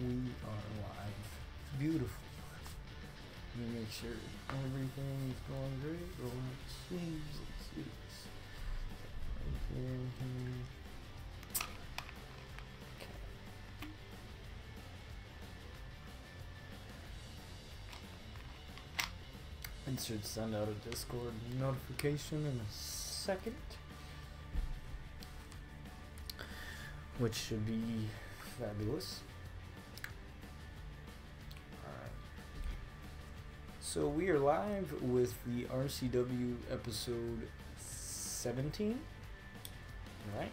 We are live. Beautiful. Let me make sure everything's going great. Roll out the sleeves. Let's see this. Right here. Okay. It should send out a Discord notification in a second, which should be fabulous. Alright. So we are live with the RCW episode 17. Alright.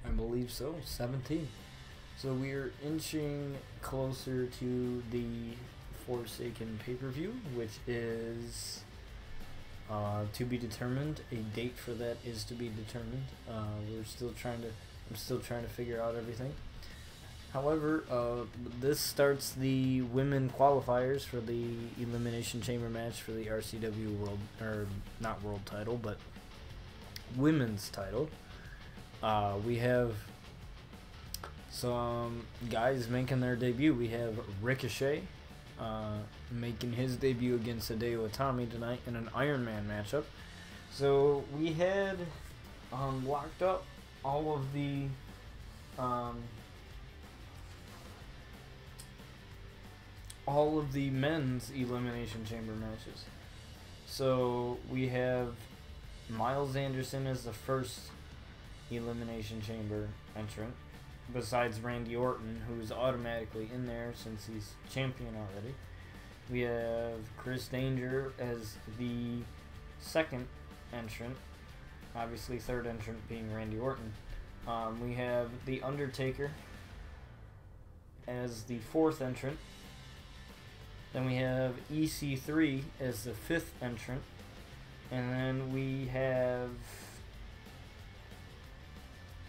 I believe so. 17. So we are inching closer to the Forsaken pay-per-view, which is to be determined. A date for that is to be determined. I'm still trying to figure out everything. However, this starts the women qualifiers for the Elimination Chamber match for the RCW World, or not World title, but Women's title. We have some guys making their debut. We have Ricochet making his debut against Hideo Itami tonight in an Iron Man matchup. So we had locked up all of the men's Elimination Chamber matches. So we have Miles Anderson as the first Elimination Chamber entrant, besides Randy Orton, who's automatically in there since he's champion already. We have Chris Danger as the second entrant, obviously third entrant being Randy Orton. We have The Undertaker as the fourth entrant. Then we have EC3 as the fifth entrant. And then we have,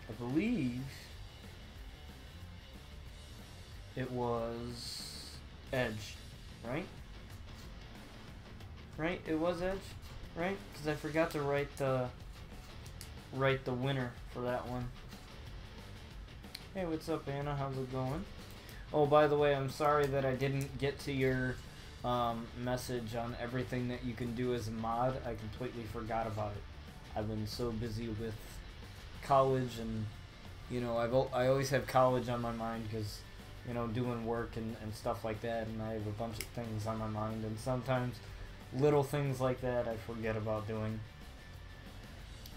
I believe it was Edge, right? Right? It was Edge, right? Because I forgot to write the winner for that one. Hey, what's up, Anna? How's it going? Oh, by the way, I'm sorry that I didn't get to your message on everything that you can do as a mod. I completely forgot about it. I've been so busy with college, and you know, I always have college on my mind because, you know, doing work and stuff like that, and I have a bunch of things on my mind, and sometimes little things like that I forget about doing.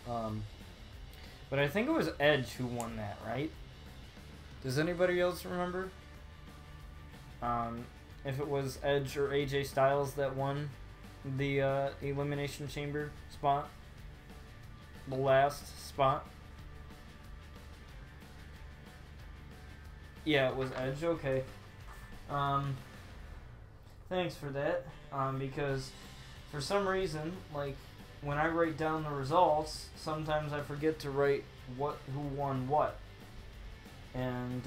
But I think it was Edge who won that, right? Does anybody else remember? If it was Edge or AJ Styles that won the Elimination Chamber spot, the last spot. Yeah, it was Edge. Okay. Thanks for that. Because for some reason, like, when I write down the results, sometimes I forget to write who won what. And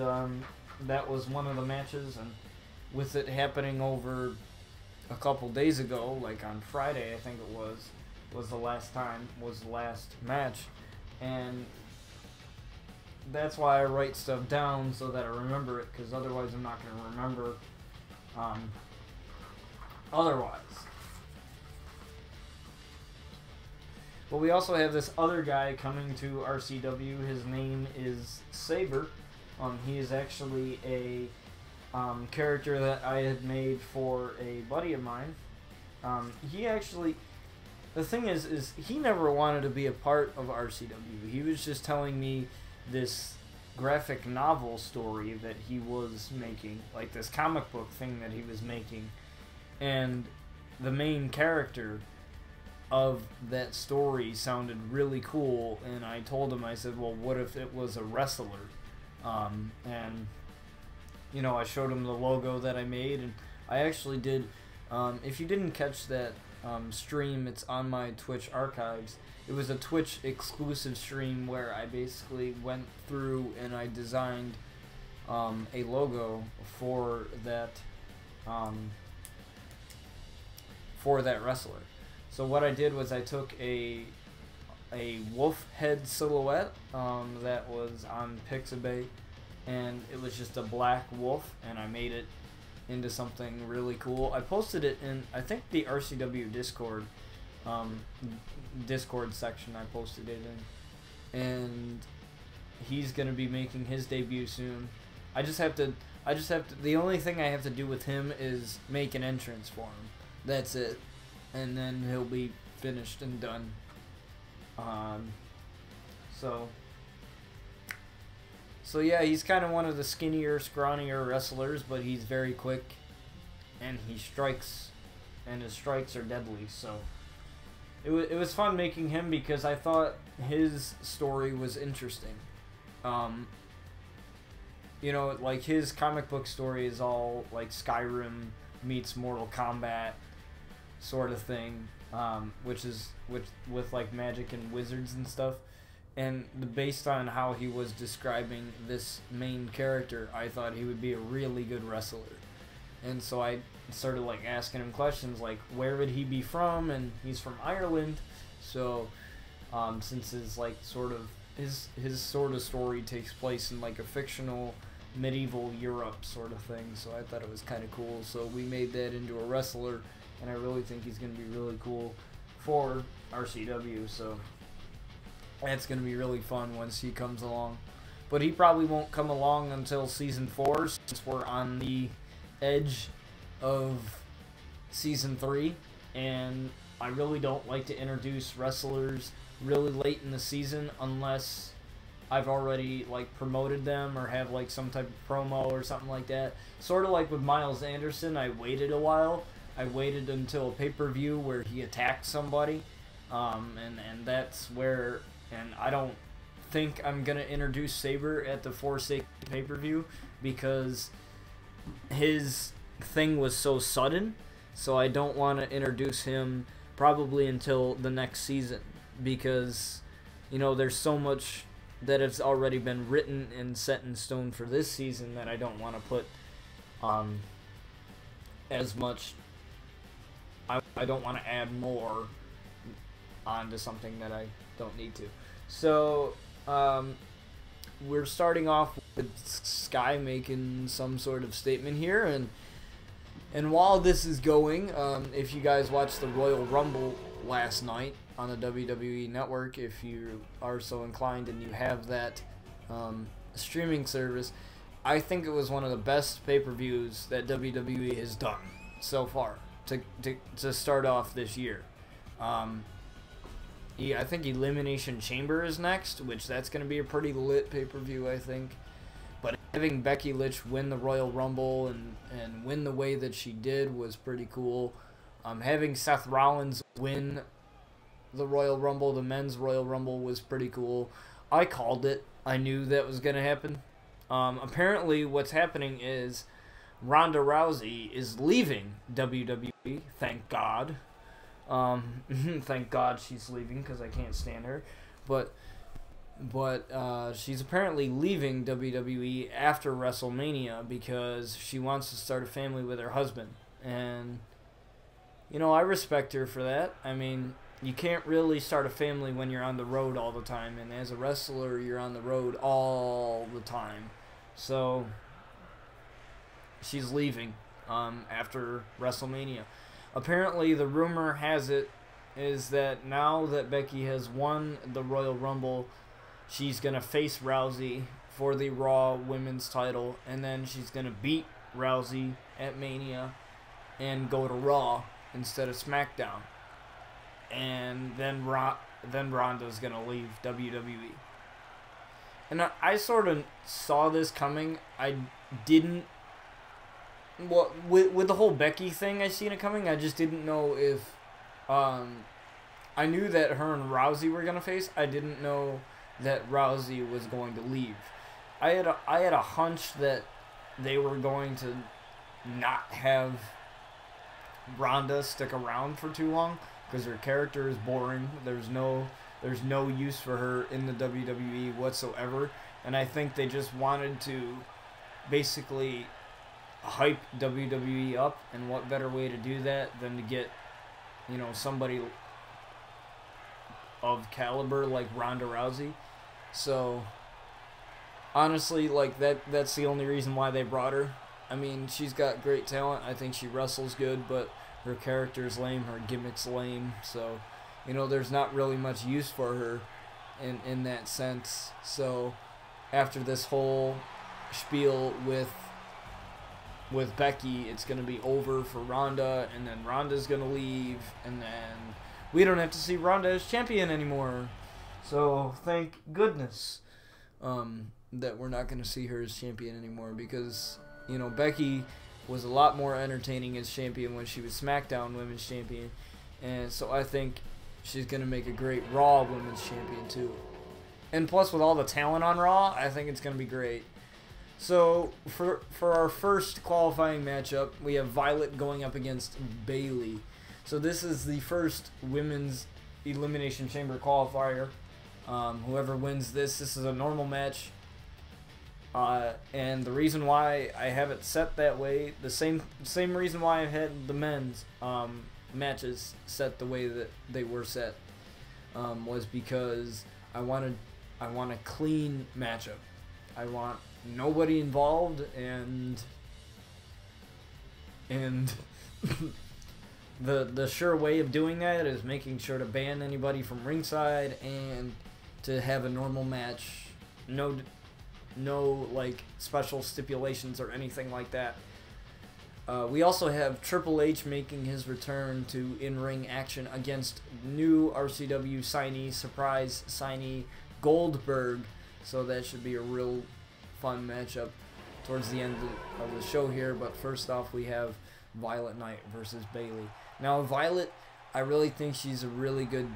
that was one of the matches, and with it happening over a couple days ago, like on Friday, I think it was the last match, and that's why I write stuff down so that I remember it, because otherwise I'm not going to remember otherwise. But we also have this other guy coming to RCW. His name is Saber. He is actually a character that I had made for a buddy of mine. He actually, the thing is he never wanted to be a part of RCW. He was just telling me this graphic novel story that he was making, like this comic book thing that he was making, and the main character of that story sounded really cool, and I told him, I said, well, what if it was a wrestler? And you know, I showed him the logo that I made, and I actually did, if you didn't catch that stream, it's on my Twitch archives. It was a Twitch exclusive stream where I basically went through and I designed a logo for that wrestler. So what I did was I took a wolf head silhouette that was on Pixabay, and it was just a black wolf, and I made it into something really cool. I posted it in, I think, the RCW Discord section. I posted it in, and he's gonna be making his debut soon. I just have to. The only thing I have to do with him is make an entrance for him. That's it, and then he'll be finished and done. So yeah, he's kind of one of the skinnier, scrawnier wrestlers, but he's very quick, and he strikes, and his strikes are deadly. So it was fun making him because I thought his story was interesting. You know, like his comic book story is all like Skyrim meets Mortal Kombat sort of thing, with like magic and wizards and stuff. And based on how he was describing this main character, I thought he would be a really good wrestler. And so I started like asking him questions like, where would he be from? And he's from Ireland, so since his like sort of his sort of story takes place in like a fictional medieval Europe sort of thing. So I thought it was kind of cool. So we made that into a wrestler, and I really think he's going to be really cool for RCW. So that's going to be really fun once he comes along. But he probably won't come along until Season 4, since we're on the edge of Season 3. And I really don't like to introduce wrestlers really late in the season unless I've already like promoted them or have like some type of promo or something like that. Sort of like with Miles Anderson, I waited a while. I waited until a pay-per-view where he attacked somebody. And that's where... And I don't think I'm going to introduce Saber at the Forsaken pay-per-view because his thing was so sudden. So I don't want to introduce him probably until the next season because, you know, there's so much that has already been written and set in stone for this season that I don't want to put as much... I don't want to add more onto something that I don't need to. So we're starting off with Sky making some sort of statement here, and while this is going, if you guys watched the Royal Rumble last night on the WWE Network, if you are so inclined and you have that streaming service, I think it was one of the best pay-per-views that WWE has done so far to start off this year. I think Elimination Chamber is next, which that's going to be a pretty lit pay-per-view, I think. But having Becky Lynch win the Royal Rumble and win the way that she did was pretty cool. Having Seth Rollins win the Royal Rumble, the men's Royal Rumble, was pretty cool. I called it. I knew that was going to happen. Apparently what's happening is Ronda Rousey is leaving WWE, thank God. Thank God she's leaving because I can't stand her. But she's apparently leaving WWE after WrestleMania because she wants to start a family with her husband. And, you know, I respect her for that. I mean, you can't really start a family when you're on the road all the time. And as a wrestler, you're on the road all the time. So she's leaving after WrestleMania. Apparently, the rumor has it is that now that Becky has won the Royal Rumble, she's going to face Rousey for the Raw Women's title, and then she's going to beat Rousey at Mania and go to Raw instead of SmackDown. And then Ronda's going to leave WWE. And I sort of saw this coming. I didn't... Well, with the whole Becky thing, I seen it coming. I just didn't know if... I knew that her and Rousey were going to face. I didn't know that Rousey was going to leave. I had a hunch that they were going to not have Ronda stick around for too long because her character is boring. There's no use for her in the WWE whatsoever. And I think they just wanted to basically hype WWE up, and what better way to do that than to get, you know, somebody of caliber like Ronda Rousey. So honestly, like that's the only reason why they brought her. I mean, she's got great talent. I think she wrestles good, but her character's lame, her gimmick's lame. So, there's not really much use for her in that sense. So, after this whole spiel with Becky, it's going to be over for Ronda, and then Ronda's going to leave, and then we don't have to see Ronda as champion anymore. So, thank goodness that we're not going to see her as champion anymore, because, Becky was a lot more entertaining as champion when she was SmackDown Women's Champion, and so I think she's going to make a great Raw Women's Champion, too. And plus, with all the talent on Raw, I think it's going to be great. So, for our first qualifying matchup, we have Violet going up against Bayley. So this is the first Women's Elimination Chamber qualifier. Whoever wins this is a normal match. And the reason why I have it set that way, the same reason why I had the men's matches set the way that they were set, was because I want a clean matchup. I want nobody involved, and the sure way of doing that is making sure to ban anybody from ringside and to have a normal match. No like special stipulations or anything like that. We also have Triple H making his return to in-ring action against new RCW surprise signee Goldberg. So that should be a real fun matchup towards the end of the show here. But first off, we have Violet Knight versus Bayley. Now, Violet, I really think she's a really good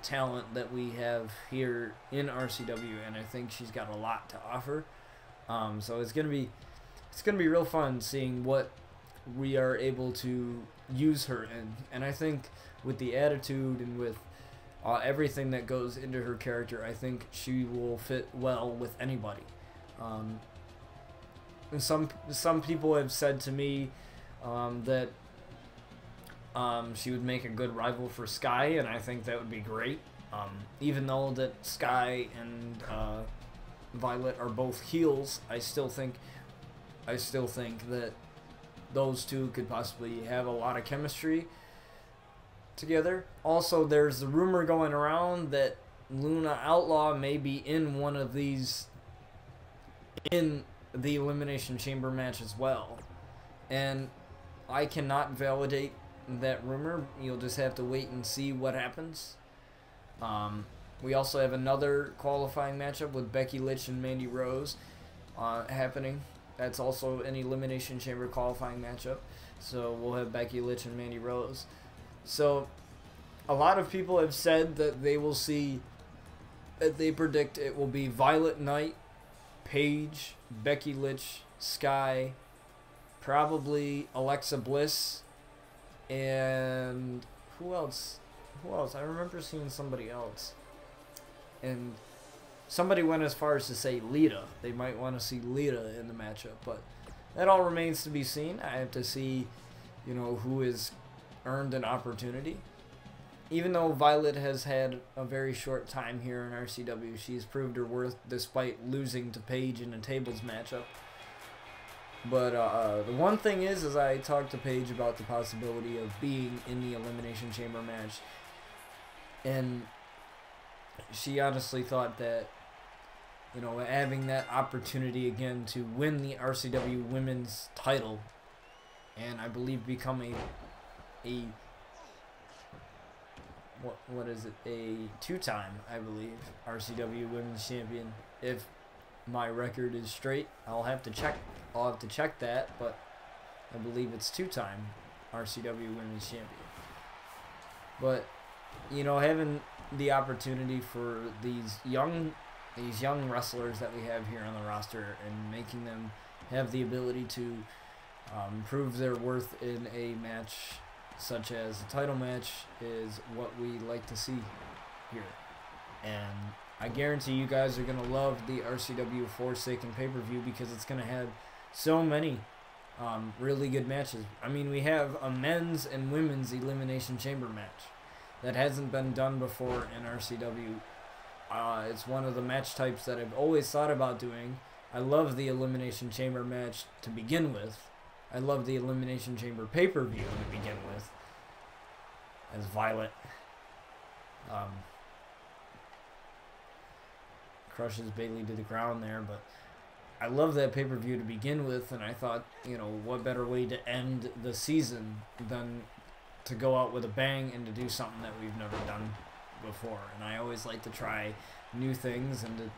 talent that we have here in RCW, and I think she's got a lot to offer. So it's gonna be real fun seeing what we are able to use her in. And I think with the attitude and with everything that goes into her character, I think she will fit well with anybody. And some people have said to me that she would make a good rival for Sky, and I think that would be great. Even though that Sky and Violet are both heels, I still think that those two could possibly have a lot of chemistry together. Also, there's the rumor going around that Luna Outlaw may be in one of these in the Elimination Chamber match as well, and I cannot validate that rumor. You'll just have to wait and see what happens. We also have another qualifying matchup with Becky Lynch and Mandy Rose happening. That's also an Elimination Chamber qualifying matchup. So we'll have Becky Lynch and Mandy Rose. So a lot of people have said that they predict it will be Violet Knight, Paige, Becky Lynch, Sky, probably Alexa Bliss, and who else? I remember seeing somebody else. And somebody went as far as to say Lita. They might want to see Lita in the matchup, but that all remains to be seen. I have to see, who has earned an opportunity. Even though Violet has had a very short time here in RCW, she's proved her worth despite losing to Paige in a tables matchup. But the one thing is I talked to Paige about the possibility of being in the Elimination Chamber match, and she honestly thought that, having that opportunity again to win the RCW Women's title, and I believe become a two-time, I believe, RCW Women's Champion. If my record is straight, I'll have to check that, but I believe it's two-time RCW Women's Champion. But having the opportunity for these young wrestlers that we have here on the roster and making them have the ability to prove their worth in a match such as a title match is what we like to see here. And I guarantee you guys are going to love the RCW Forsaken pay-per-view because it's going to have so many really good matches. I mean, we have a men's and women's Elimination Chamber match that hasn't been done before in RCW It's one of the match types that I've always thought about doing. I love the Elimination Chamber match to begin with. I love the Elimination Chamber pay-per-view to begin with. As Violet crushes Bayley to the ground there, but I love that pay-per-view to begin with, and I thought, what better way to end the season than to go out with a bang and to do something that we've never done before. And I always like to try new things, and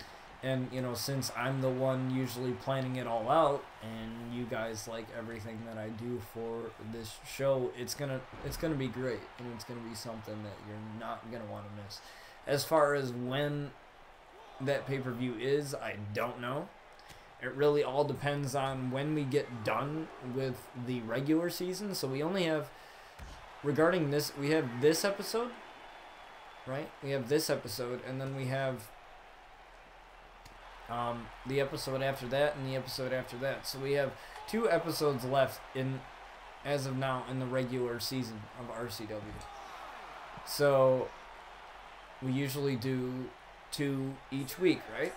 since I'm the one usually planning it all out, and you guys like everything that I do for this show, it's gonna be great, and it's gonna be something that you're not gonna want to miss. As far as when that pay-per-view is, I don't know. It really all depends on when we get done with the regular season. So we only have, regarding this, we have this episode, right? We have this episode, and then we have the episode after that and the episode after that. So we have 2 episodes left as of now in the regular season of RCW. So we usually do 2 each week, right?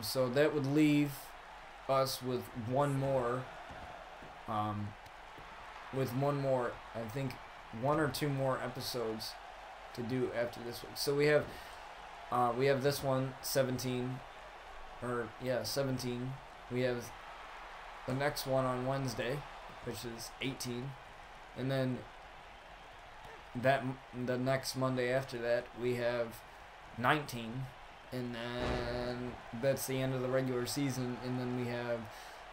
So that would leave us with one more, I think 1 or 2 more episodes to do after this one. So we have this one, 17. We have the next one on Wednesday, which is 18. And then the next Monday after that, we have 19. And then that's the end of the regular season, and then we have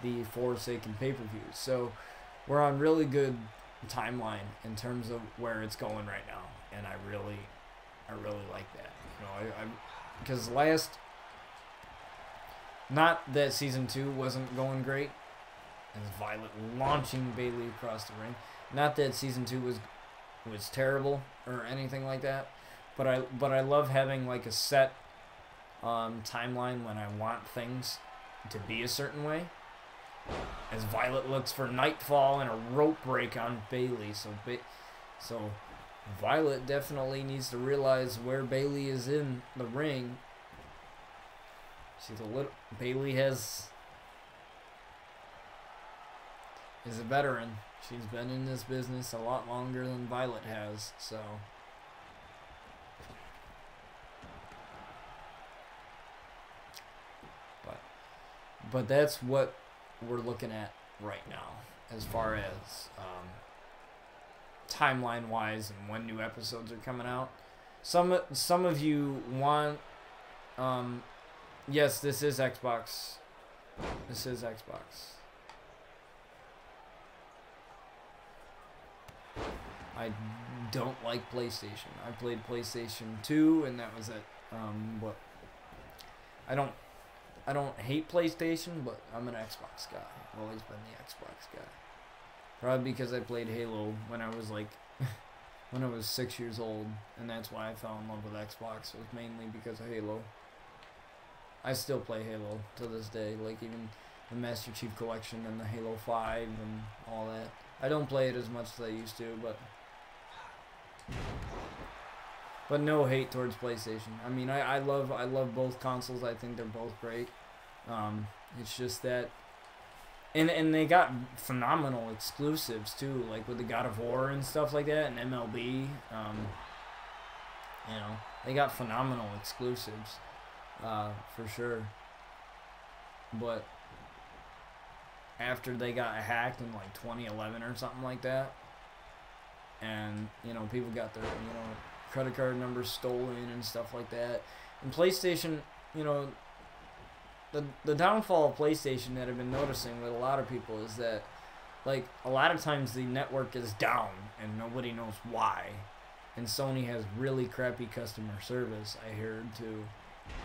the Forsaken pay-per-views. So we're on really good timeline in terms of where it's going right now, and I really like that. Because not that season 2 wasn't going great, as Violet launching Bayley across the ring. Not that season 2 was terrible or anything like that, but I love having like a set timeline when I want things to be a certain way. As Violet looks for Nightfall and a rope break on Bayley, so Violet definitely needs to realize where Bayley is in the ring. Bayley is a veteran. She's been in this business a lot longer than Violet has, so. But that's what we're looking at right now as far as timeline-wise and when new episodes are coming out. Some of you want... yes, this is Xbox. This is Xbox. I don't like PlayStation. I played PlayStation 2, and that was it. But I don't hate PlayStation, but I'm an Xbox guy. I've always been the Xbox guy. Probably because I played Halo when I was when I was 6 years old, and that's why I fell in love with Xbox. It was mainly because of Halo. I still play Halo to this day, like even the Master Chief Collection and the Halo 5 and all that. I don't play it as much as I used to, but no hate towards PlayStation. I mean, I love both consoles. I think they're both great. It's just that, and they got phenomenal exclusives too, like with the God of War and stuff like that, and MLB. They got phenomenal exclusives, for sure. But after they got hacked in like 2011 or something like that, and people got their credit card numbers stolen and stuff like that. And PlayStation, the downfall of PlayStation that I've been noticing with a lot of people is that, like, a lot of times the network is down and nobody knows why. And Sony has really crappy customer service, I heard, too.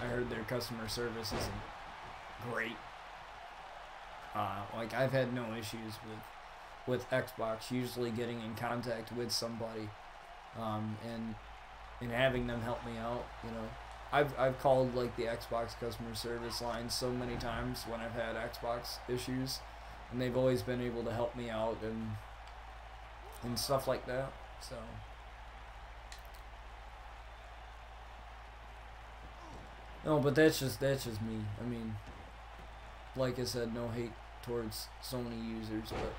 I heard their customer service isn't great. Like, I've had no issues with Xbox usually getting in contact with somebody, and having them help me out. I've called like the Xbox customer service line so many times when I've had Xbox issues, and they've always been able to help me out and stuff like that. So No, but that's just me. I mean, like I said, no hate towards Sony users, but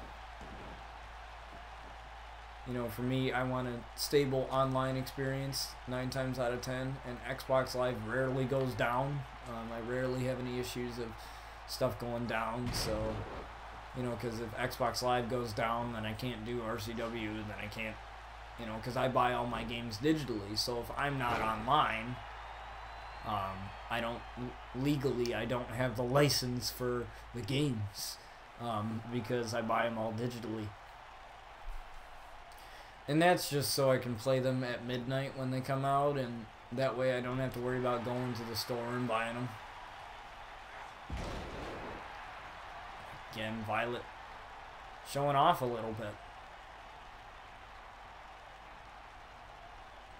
you know, for me, I want a stable online experience 9 times out of 10, and Xbox Live rarely goes down. I rarely have any issues of stuff going down, so, you know, because if Xbox Live goes down, then I can't do RCW, then I can't, you know, because I buy all my games digitally, so if I'm not online, I don't, legally, I don't have the license for the games, because I buy them all digitally. And that's just so I can play them at midnight when they come out, and that way I don't have to worry about going to the store and buying them. Again, Violet showing off a little bit.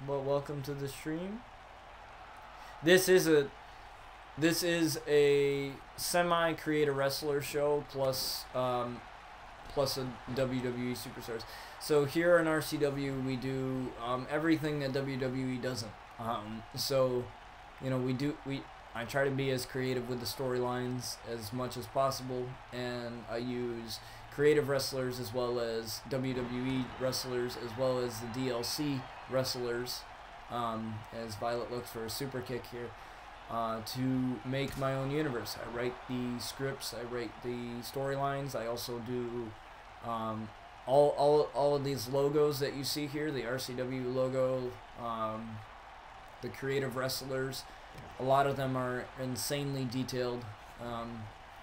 But welcome to the stream. This is a semi-creator wrestler show plus plus a WWE Superstars. So here in RCW we do everything that WWE doesn't. So you know, I try to be as creative with the storylines as much as possible, and I use creative wrestlers as well as WWE wrestlers as well as the DLC wrestlers, as Violet looks for a super kick here, to make my own universe. I write the scripts, I write the storylines, I also do all of these logos that you see here, the RCW logo, the creative wrestlers. A lot of them are insanely detailed,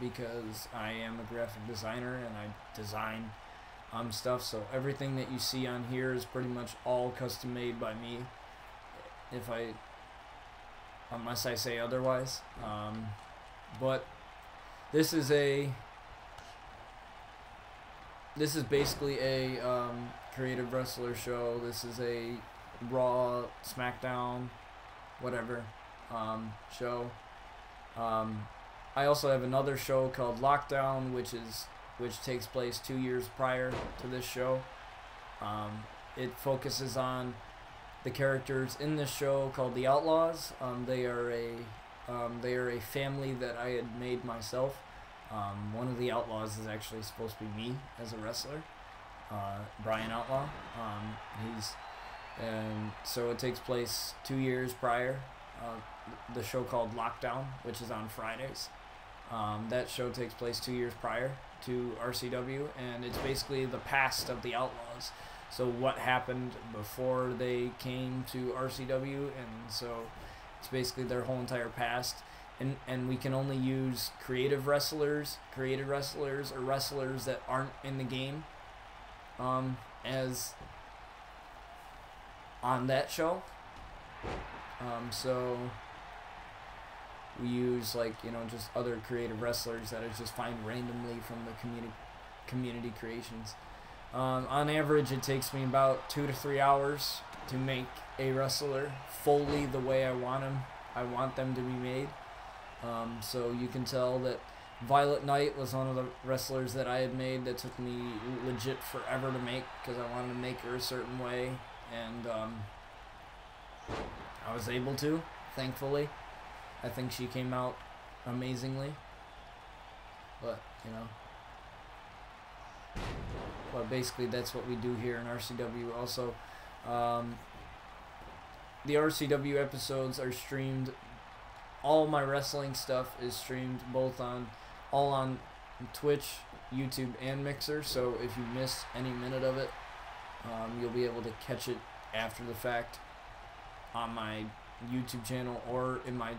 because I am a graphic designer and I design stuff, so everything that you see on here is pretty much all custom made by me, unless I say otherwise. But this is basically a creative wrestler show. This is a Raw, SmackDown, whatever show. I also have another show called Lockdown, which takes place 2 years prior to this show. It focuses on the characters in this show called the Outlaws. They are a family that I had made myself. One of the Outlaws is actually supposed to be me as a wrestler, Brian Outlaw. And so it takes place 2 years prior. The show called Lockdown, which is on Fridays. That show takes place 2 years prior to RCW, and it's basically the past of the Outlaws. So what happened before they came to RCW, and so it's basically their whole entire past. And we can only use creative wrestlers, or wrestlers that aren't in the game, as on that show. So we use, like, you know, just other creative wrestlers that I just find randomly from the community creations. On average, it takes me about 2 to 3 hours to make a wrestler fully the way I want them to be made. So you can tell that Violet Knight was one of the wrestlers that I had made that took me legit forever to make, because I wanted to make her a certain way, and I was able to, thankfully. I think she came out amazingly, but, you know. But basically that's what we do here in RCW. Also, the RCW episodes are streamed. All my wrestling stuff is streamed all on Twitch, YouTube, and Mixer. So if you miss any minute of it, you'll be able to catch it after the fact on my YouTube channel or in my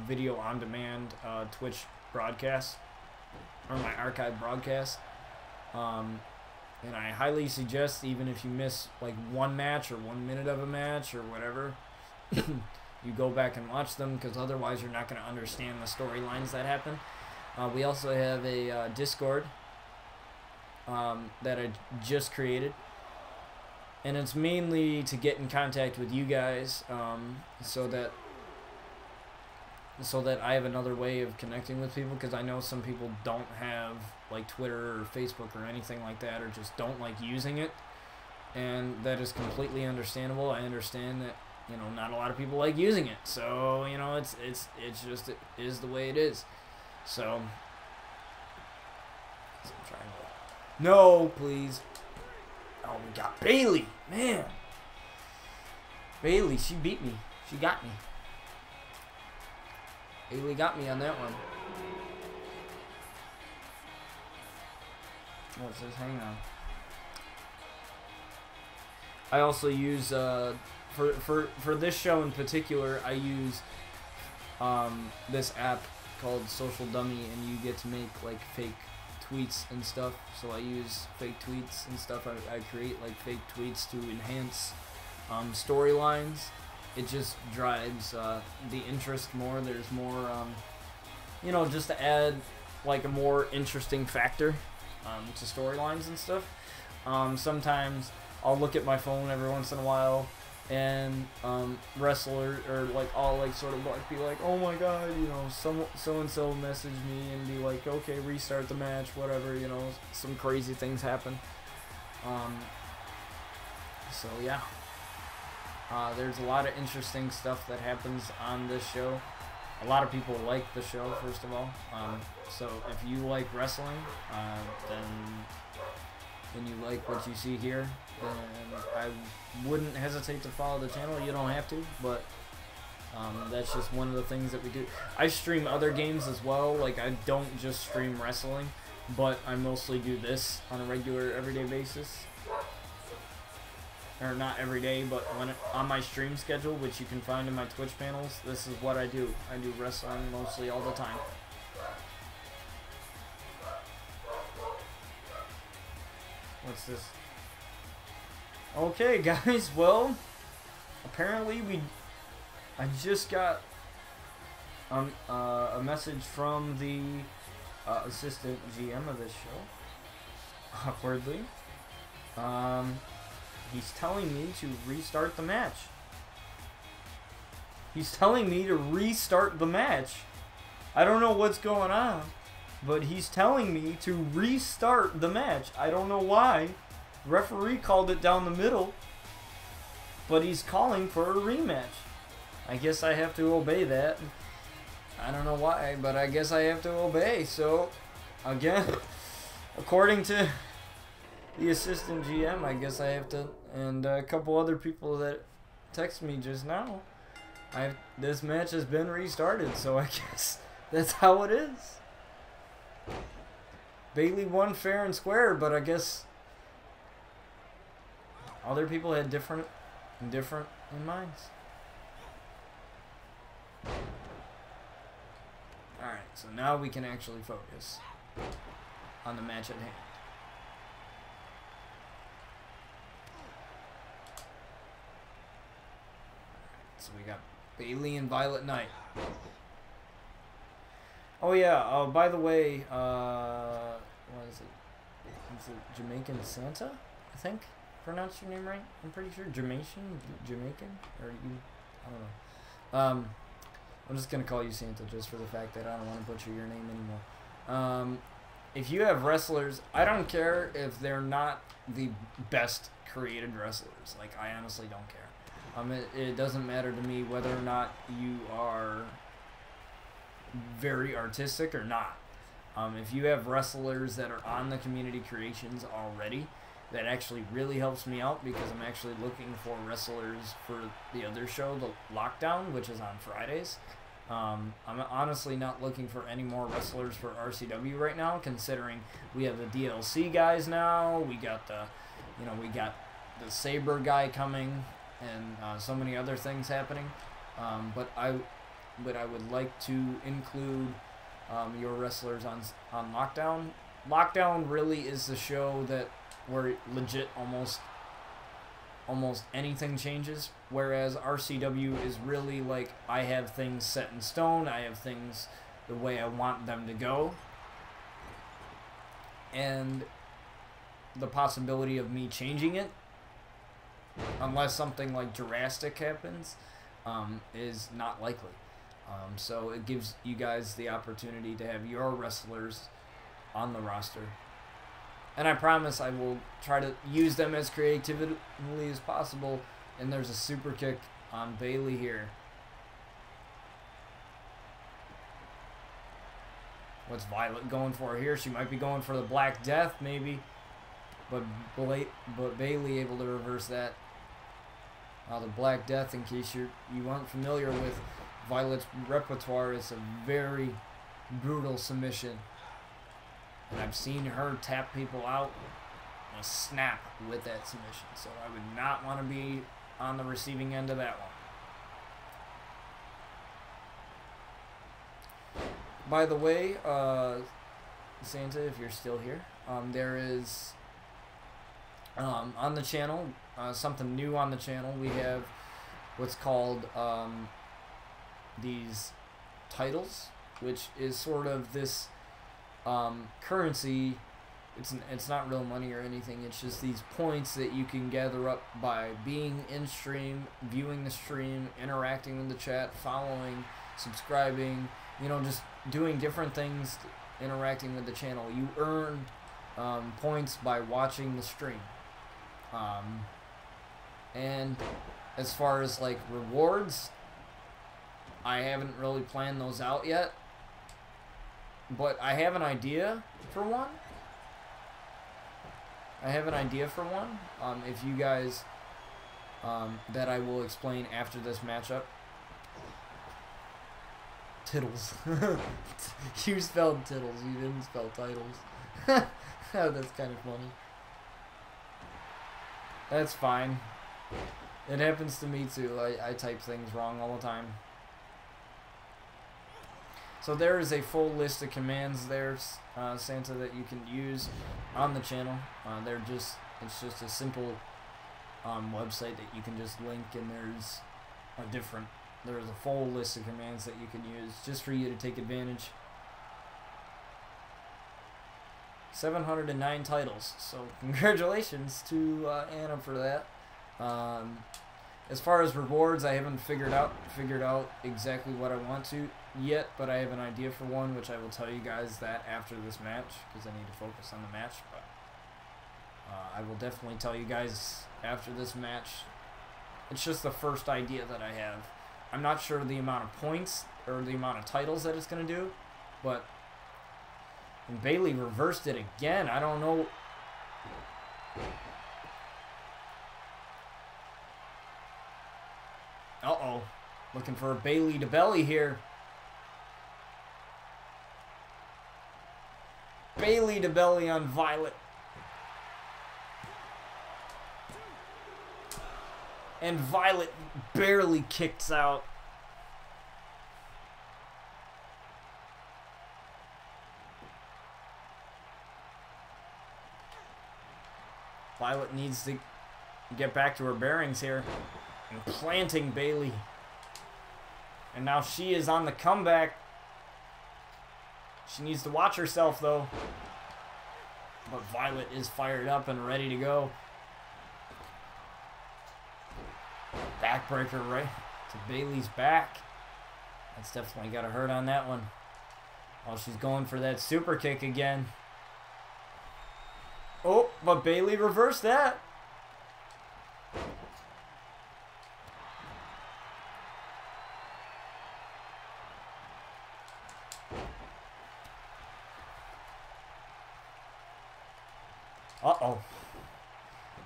video on demand Twitch broadcast, or my archive broadcast. And I highly suggest, even if you miss like one match or 1 minute of a match or whatever, you go back and watch them, because otherwise you're not going to understand the storylines that happen. We also have a Discord that I just created, and it's mainly to get in contact with you guys, so that I have another way of connecting with people, because I know some people don't have like Twitter or Facebook or anything like that, or just don't like using it, and that is completely understandable. I understand that you know, not a lot of people like using it. So, you know, it's just, it is the way it is. So, no, please. Oh, we got Bailey. Man. Bailey, she beat me. She got me. Bailey got me on that one. What's this? Hang on. I also use, for this show in particular, I use this app called Social Dummy, and you get to make like fake tweets and stuff. So I use fake tweets and stuff. I create like fake tweets to enhance storylines. It just drives the interest more. There's more, you know, just to add like a more interesting factor to storylines and stuff. Sometimes I'll look at my phone every once in a while, and wrestler, or like I'll like sort of like be like, oh my god, you know, so and so message me and be like, okay, restart the match, whatever, you know, some crazy things happen. So yeah, there's a lot of interesting stuff that happens on this show. A lot of people like the show, first of all. So if you like wrestling, then you like what you see here, then I wouldn't hesitate to follow the channel. You don't have to, but that's just one of the things that we do. I stream other games as well. Like, I don't just stream wrestling, but I mostly do this on a regular, everyday basis. Or not every day, but when on my stream schedule, which you can find in my Twitch panels, this is what I do. I do wrestling mostly all the time. What's this? Okay, guys, well, apparently I just got a message from the assistant GM of this show, awkwardly. He's telling me to restart the match. He's telling me to restart the match. I don't know what's going on, but he's telling me to restart the match. I don't know why. Referee called it down the middle, but he's calling for a rematch. I guess I have to obey that. I don't know why, but I guess I have to obey. So, again, according to the assistant GM, I guess I have to, and a couple other people that text me just now, this match has been restarted, so I guess that's how it is. Bailey won fair and square, but I guess other people had different in minds. Alright, so now we can actually focus on the match at hand. So we got Bailey and Violet Knight. Oh yeah, by the way, what is it? Is it Jamaican Santa? I think. Pronounce your name right? I'm pretty sure. Jamaican? Or you, I don't know. I'm just gonna call you Santa just for the fact that I don't want to butcher your name anymore. If you have wrestlers, I don't care if they're not the best created wrestlers. Like, I honestly don't care. It doesn't matter to me whether or not you are very artistic or not. If you have wrestlers that are on the community creations already, that actually really helps me out, because I'm actually looking for wrestlers for the other show, the Lockdown, which is on Fridays. I'm honestly not looking for any more wrestlers for RCW right now, considering we have the DLC guys now. We got the Saber guy coming, and so many other things happening. But I would like to include your wrestlers on Lockdown. Lockdown really is the show that where legit almost anything changes, whereas RCW is really like, I have things set in stone, I have things the way I want them to go, and the possibility of me changing it, unless something like drastic happens, is not likely. So it gives you guys the opportunity to have your wrestlers on the roster. And I promise I will try to use them as creatively as possible. And there's a super kick on Bailey here. What's Violet going for here? She might be going for the Black Death, maybe. But Bailey able to reverse that. The Black Death, in case you aren't familiar with Violet's repertoire, is a very brutal submission. And I've seen her tap people out in a snap with that submission. So I would not want to be on the receiving end of that one. By the way, Santa, if you're still here, there is on the channel, something new on the channel. We have what's called these titles, which is sort of this currency. It's not real money or anything. It's just these points that you can gather up by being in stream, viewing the stream, interacting with the chat, following, subscribing, you know, just doing different things, interacting with the channel. You earn points by watching the stream. And as far as like rewards, I haven't really planned those out yet, but I have an idea for one. If you guys, that I will explain after this matchup. Tittles. You spelled tittles, you didn't spell titles. Oh, that's kind of funny. That's fine. It happens to me too. I type things wrong all the time. So there is a full list of commands there, Santa, that you can use on the channel. It's just a simple website that you can just link, and there's a full list of commands that you can use just for you to take advantage. 709 titles, so congratulations to Anna for that. As far as rewards, I haven't figured out exactly what I want to yet, but I have an idea for one, which I will tell you guys that after this match, because I need to focus on the match. But I will definitely tell you guys after this match. It's just the first idea that I have. I'm not sure the amount of points or the amount of titles that it's going to do, but and Bailey reversed it again. I don't know. Uh-oh. Looking for a Bailey to belly here. Bailey to belly on Violet. And Violet barely kicks out. Violet needs to get back to her bearings here. And planting Bailey. And now she is on the comeback. She needs to watch herself, though. But Violet is fired up and ready to go. Backbreaker right to Bailey's back. That's definitely got to hurt on that one. Oh, she's going for that super kick again. Oh, but Bailey reversed that. Uh-oh.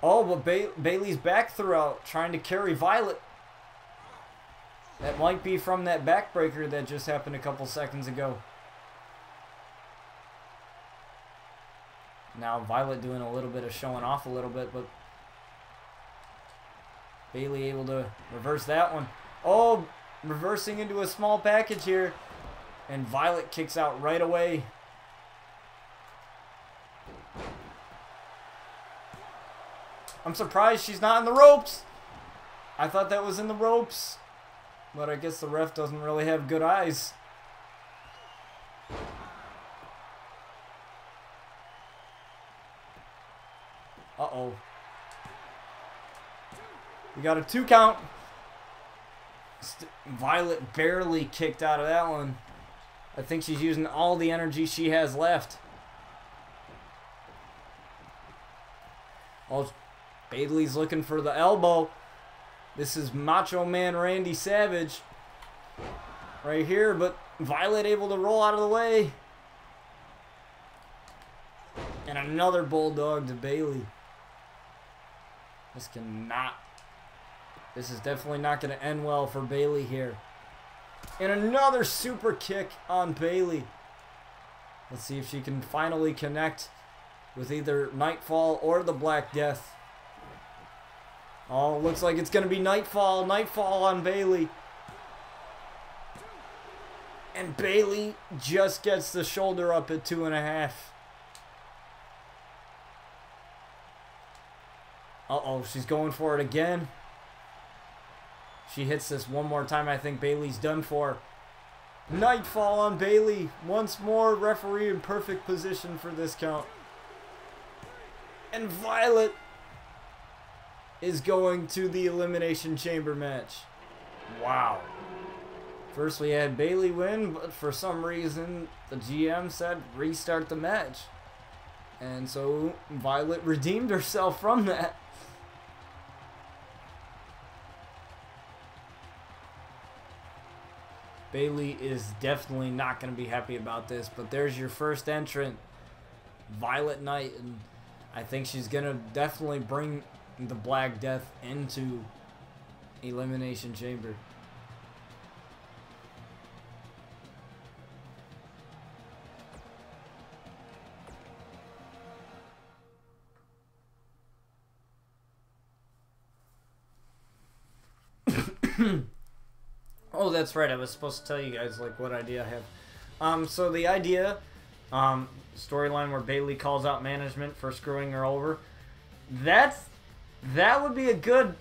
Oh, but Bailey's back throughout, trying to carry Violet. That might be from that backbreaker that just happened a couple seconds ago. Now Violet doing a little bit of showing off a little bit, but Bailey able to reverse that one. Oh, reversing into a small package here. And Violet kicks out right away. I'm surprised she's not in the ropes. I thought that was in the ropes. But I guess the ref doesn't really have good eyes. Uh-oh. We got a 2 count. Violet barely kicked out of that one. I think she's using all the energy she has left. Oh, Bailey's looking for the elbow. This is Macho Man Randy Savage right here, but Violet able to roll out of the way. And another bulldog to Bayley. This is definitely not going to end well for Bayley here. And another super kick on Bayley. Let's see if she can finally connect with either Nightfall or the Black Death. Oh, looks like it's going to be Nightfall. Nightfall on Bayley. And Bayley just gets the shoulder up at 2.5. Uh-oh, she's going for it again. She hits this one more time. I think Bayley's done for. Nightfall on Bayley. Once more, referee in perfect position for this count. And Violet is going to the Elimination Chamber match. Wow. First we had Bayley win, but for some reason the GM said restart the match. And so Violet redeemed herself from that. Bayley is definitely not going to be happy about this, but there's your first entrant, Violet Knight, and I think she's going to definitely bring the Black Death into Elimination Chamber. Oh, that's right. I was supposed to tell you guys like what idea I have. So the idea, storyline where Bayley calls out management for screwing her over. That would be a good.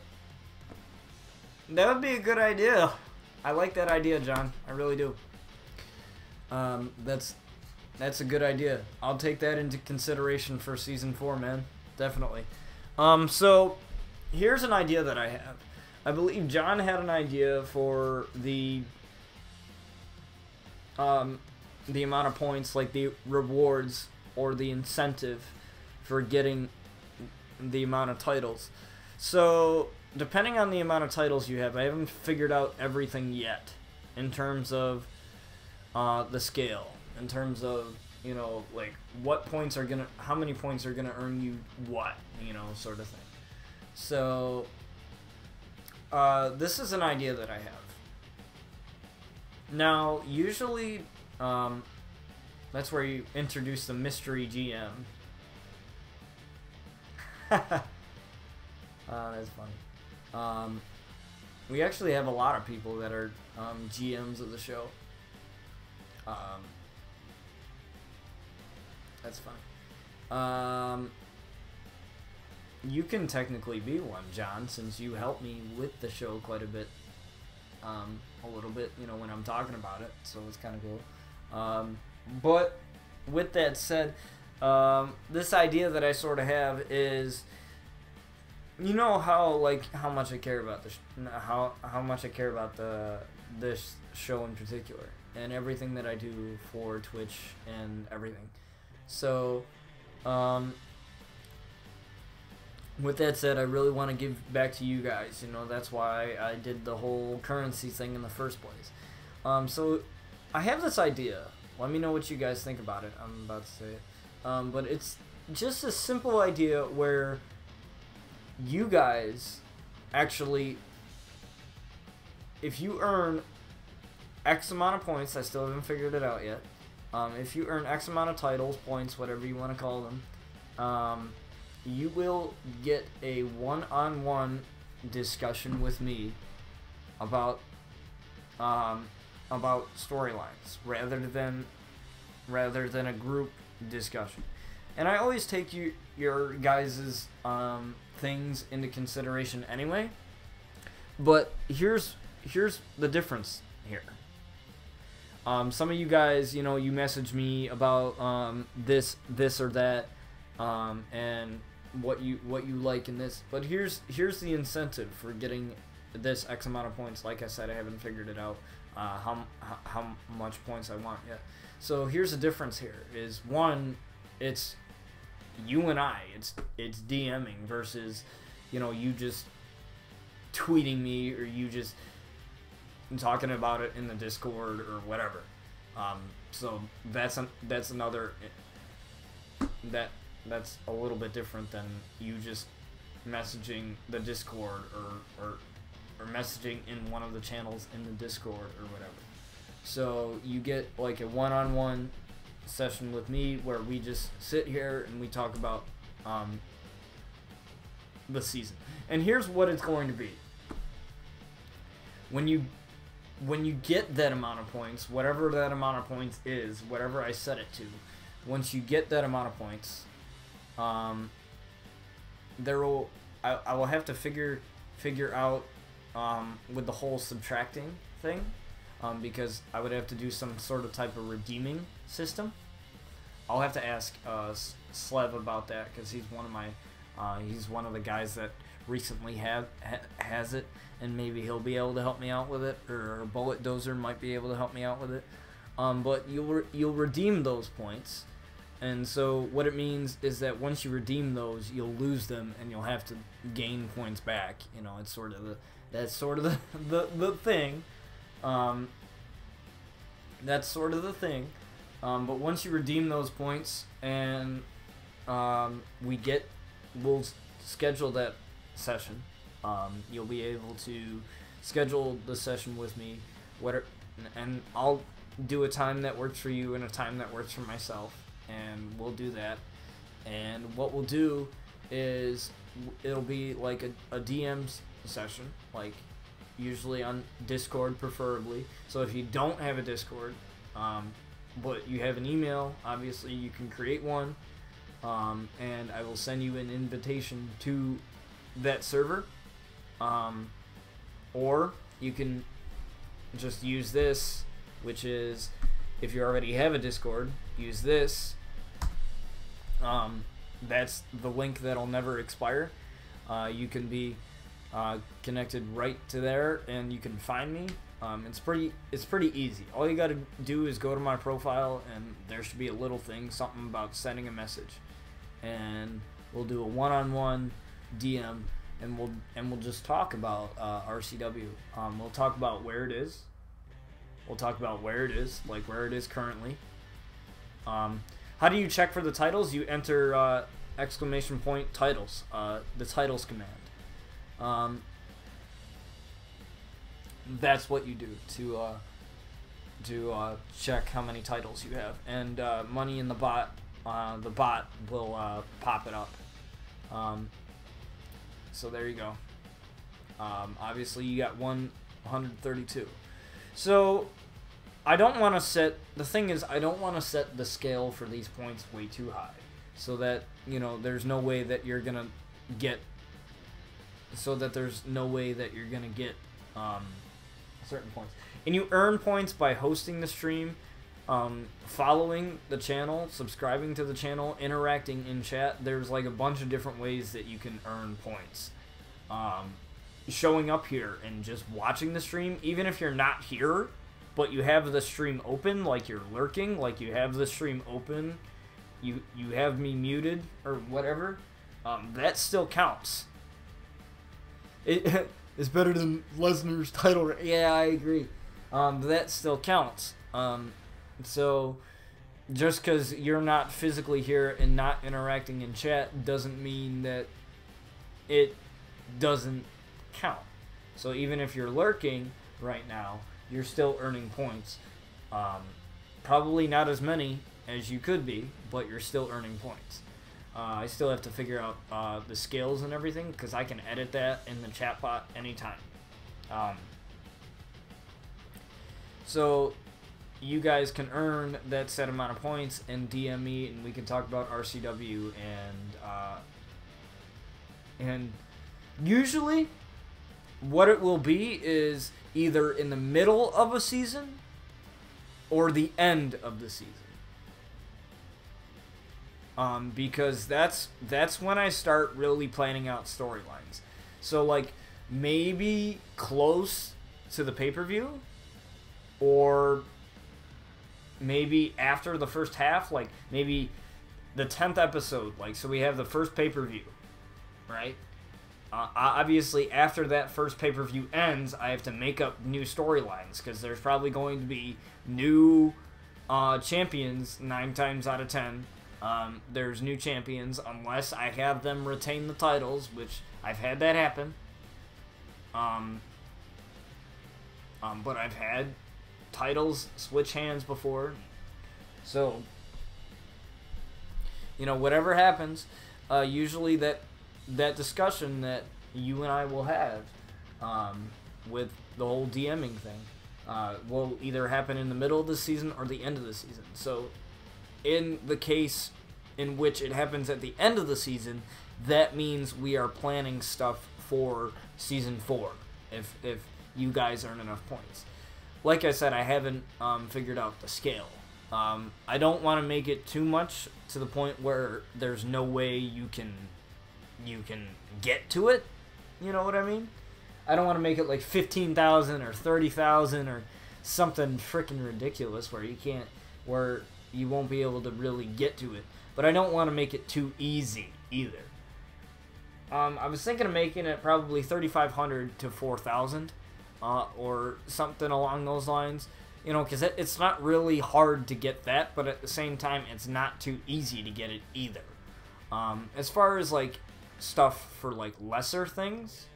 That would be a good idea. I like that idea, John. I really do. That's a good idea. I'll take that into consideration for season 4, man. Definitely. So here's an idea that I have. I believe John had an idea for the amount of points, like the rewards or the incentive for getting the amount of titles. So depending on the amount of titles you have, I haven't figured out everything yet in terms of the scale, in terms of, you know, like what points are gonna, how many points are gonna earn you what, you know, sort of thing. So this is an idea that I have. Now, usually, that's where you introduce the mystery GM. That's funny. We actually have a lot of people that are GMs of the show. That's funny. You can technically be one, John, since you helped me with the show quite a bit. A little bit, you know, when I'm talking about it, so it's kind of cool. But with that said, this idea that I sort of have is, you know how much I care about this, how much I care about this show in particular, and everything that I do for Twitch and everything. So, with that said, I really want to give back to you guys. You know, that's why I did the whole currency thing in the first place. So I have this idea. Let me know what you guys think about it. I'm about to say it. But it's just a simple idea where you guys actually, if you earn X amount of points, I still haven't figured it out yet. If you earn X amount of titles, points, whatever you want to call them, you will get a one-on-one discussion with me about storylines rather than a group discussion. And I always take your guys' things into consideration anyway. But here's the difference here. Some of you guys, you know, you message me about this or that, and what you like in this. But here's the incentive for getting this X amount of points. Like I said, I haven't figured it out how much points I want yet. So here's the difference here is, one, it's you and I, it's DMing versus, you know, you just tweeting me or you just talking about it in the Discord or whatever. So that's another that's a little bit different than you just messaging the Discord or messaging in one of the channels in the Discord or whatever. So you get like a one-on-one session with me where we just sit here and we talk about the season. And here's what it's going to be. When you get that amount of points, whatever that amount of points is, whatever I set it to, once you get that amount of points, I will have to figure out with the whole subtracting thing, because I would have to do some sort of type of redeeming system. I'll have to ask Slev about that, because he's one of my he's one of the guys that recently has it, and maybe he'll be able to help me out with it, or Bullet Dozer might be able to help me out with it. But you'll redeem those points, and so what it means is that once you redeem those, you'll lose them, and you'll have to gain points back. You know, it's sort of that's sort of the thing. That's sort of the thing. But once you redeem those points, and we'll schedule that session. You'll be able to schedule the session with me, and I'll do a time that works for you and a time that works for myself, and we'll do that. And what we'll do is it'll be like a DMs session, like usually on Discord preferably. So if you don't have a Discord, but you have an email, obviously you can create one, and I will send you an invitation to that server, or you can just use this, which is, if you already have a Discord, use this. That's the link that'll never expire. You can be connected right to there, and you can find me. It's pretty easy. All you gotta do is go to my profile, and there should be a little thing, something about sending a message, and we'll do a one-on-one DM, and we'll just talk about RCW. We'll talk about where it is. We'll talk about where it is, like where it is currently. How do you check for the titles? You enter exclamation point titles, the titles command. That's what you do to check how many titles you have, and money in the bot will pop it up. So there you go. Obviously you got 132. So I don't want to set, the thing is, I don't want to set the scale for these points way too high, so that, you know, there's no way that you're gonna get certain points. And you earn points by hosting the stream, following the channel, subscribing to the channel, interacting in chat. There's like a bunch of different ways that you can earn points. Showing up here and just watching the stream, even if you're not here, but you have the stream open, like you're lurking, like you have the stream open, you have me muted or whatever, that still counts. It's better than Lesnar's title. Yeah, I agree. That still counts. So just because you're not physically here and not interacting in chat doesn't mean that it doesn't count. So even if you're lurking right now, you're still earning points. Probably not as many as you could be, but you're still earning points. I still have to figure out the scales and everything, because I can edit that in the chat bot anytime. So you guys can earn that set amount of points and DM me, and we can talk about RCW, and usually what it will be is either in the middle of a season or the end of the season. Because that's when I start really planning out storylines. So like maybe close to the pay-per-view, or maybe after the first half, like maybe the 10th episode. Like, so we have the first pay-per-view, right? Obviously, after that first pay-per-view ends, I have to make up new storylines because there's probably going to be new champions 9 times out of 10. There's new champions unless I have them retain the titles, which I've had that happen. But I've had titles switch hands before. So, you know, whatever happens, usually that discussion that you and I will have with the whole DMing thing will either happen in the middle of the season or the end of the season. So, in the case in which it happens at the end of the season, that means we are planning stuff for season 4 if you guys earn enough points. Like I said, I haven't figured out the scale. I don't want to make it too much to the point where there's no way you can get to it. You know what I mean? I don't want to make it like 15,000 or 30,000 or something freaking ridiculous where you won't be able to really get to it. But I don't want to make it too easy either. I was thinking of making it probably 3,500 to 4,000 or something along those lines. You know, because it's not really hard to get that, but at the same time, it's not too easy to get it either. As far as, like, stuff for, like, lesser things,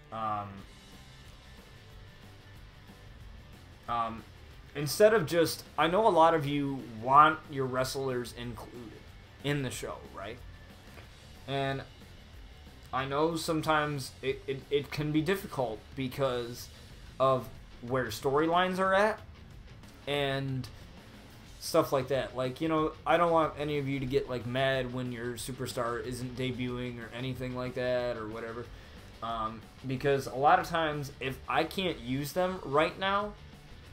instead of just... I know a lot of you want your wrestlers included in the show, right? And I know sometimes it can be difficult because of where storylines are at. And stuff like that. Like, you know, I don't want any of you to get, like, mad when your superstar isn't debuting or anything like that or whatever. Because a lot of times, if I can't use them right now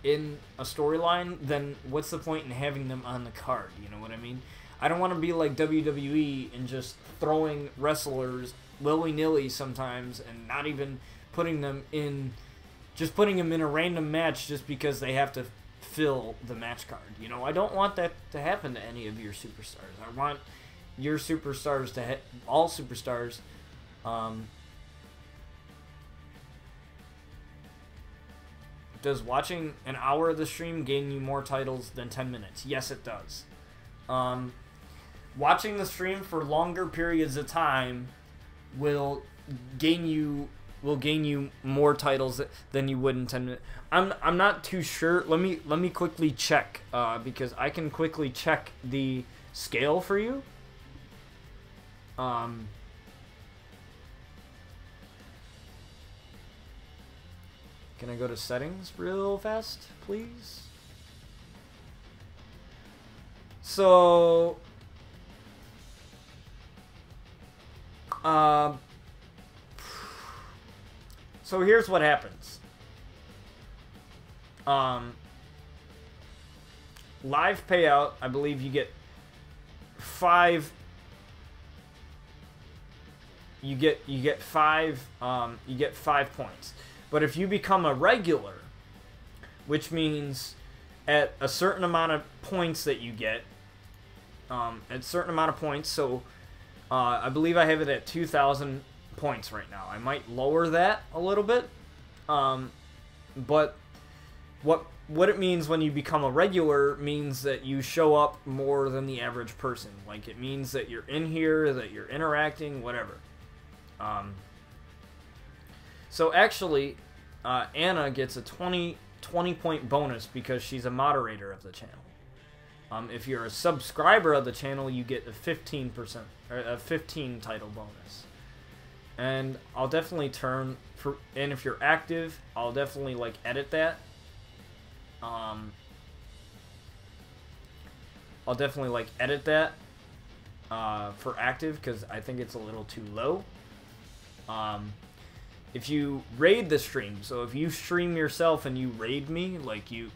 in a storyline, then what's the point in having them on the card? You know what I mean? I don't want to be like WWE and just throwing wrestlers willy-nilly sometimes and not even putting them in... Just putting them in a random match just because they have to fill the match card. You know, I don't want that to happen to any of your superstars. I want your superstars to all superstars does watching an hour of the stream gain you more titles than 10 minutes? Yes, it does. Watching the stream for longer periods of time will gain you more titles than you would in 10 minutes. I'm not too sure. Let me quickly check because I can quickly check the scale for you. Can I go to settings real fast, please? So so here's what happens. Live payout, I believe you get 5. You get 5 points. But if you become a regular, which means at a certain amount of points that you get, at a certain amount of points, so I believe I have it at 2,000 points right now. I might lower that a little bit, but what it means when you become a regular means that you show up more than the average person. Like, it means that you're in here, that you're interacting, whatever. So actually, Anna gets a 20 point bonus because she's a moderator of the channel. If you're a subscriber of the channel, you get a 15% or a 15 title bonus. And I'll definitely and if you're active, I'll definitely like edit that. I'll definitely like edit that for active because I think it's a little too low. If you raid the stream, so if you stream yourself and you raid me, like you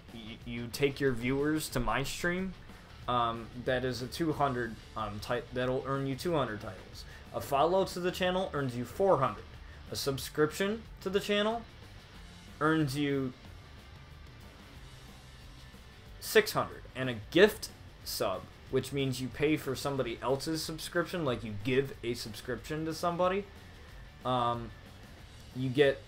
take your viewers to my stream, that is a 200 that'll earn you 200 titles. A follow to the channel earns you 400. A subscription to the channel earns you 600, and a gift sub, which means you pay for somebody else's subscription, like you give a subscription to somebody, you get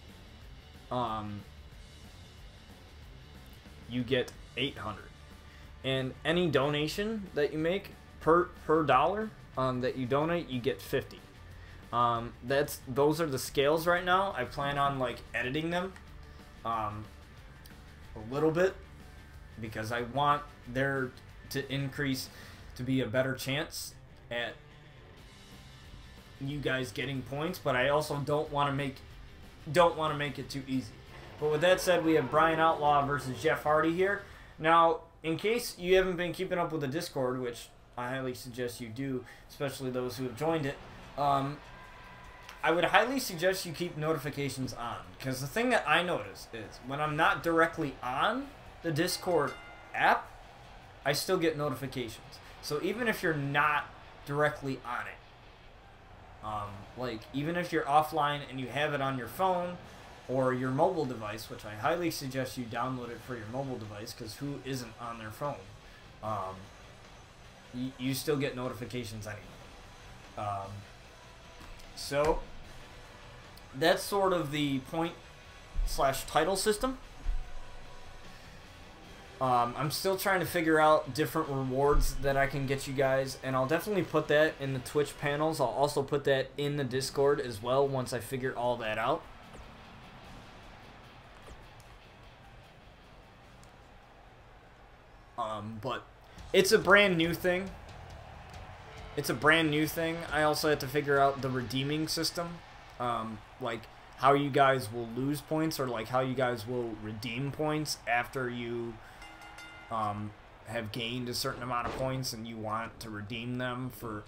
800. And any donation that you make per dollar that you donate, you get 50. Those are the scales right now. I plan on like editing them a little bit because I want there to increase to be a better chance at you guys getting points, but I also don't want to make it too easy. But with that said, we have Brian Outlaw versus Jeff Hardy here. Now, in case you haven't been keeping up with the Discord, which I highly suggest you do, especially those who have joined it, I would highly suggest you keep notifications on. Because the thing that I notice is when I'm not directly on the Discord app, I still get notifications. So even if you're not directly on it, like even if you're offline and you have it on your phone or your mobile device, which I highly suggest you download it for your mobile device, because who isn't on their phone? You still get notifications anyway. So that's sort of the point/title system. I'm still trying to figure out different rewards that I can get you guys, and I'll definitely put that in the Twitch panels. I'll also put that in the Discord as well once I figure all that out. But it's a brand new thing. I also have to figure out the redeeming system, like how you guys will lose points, or like how you guys will redeem points after you have gained a certain amount of points and you want to redeem them for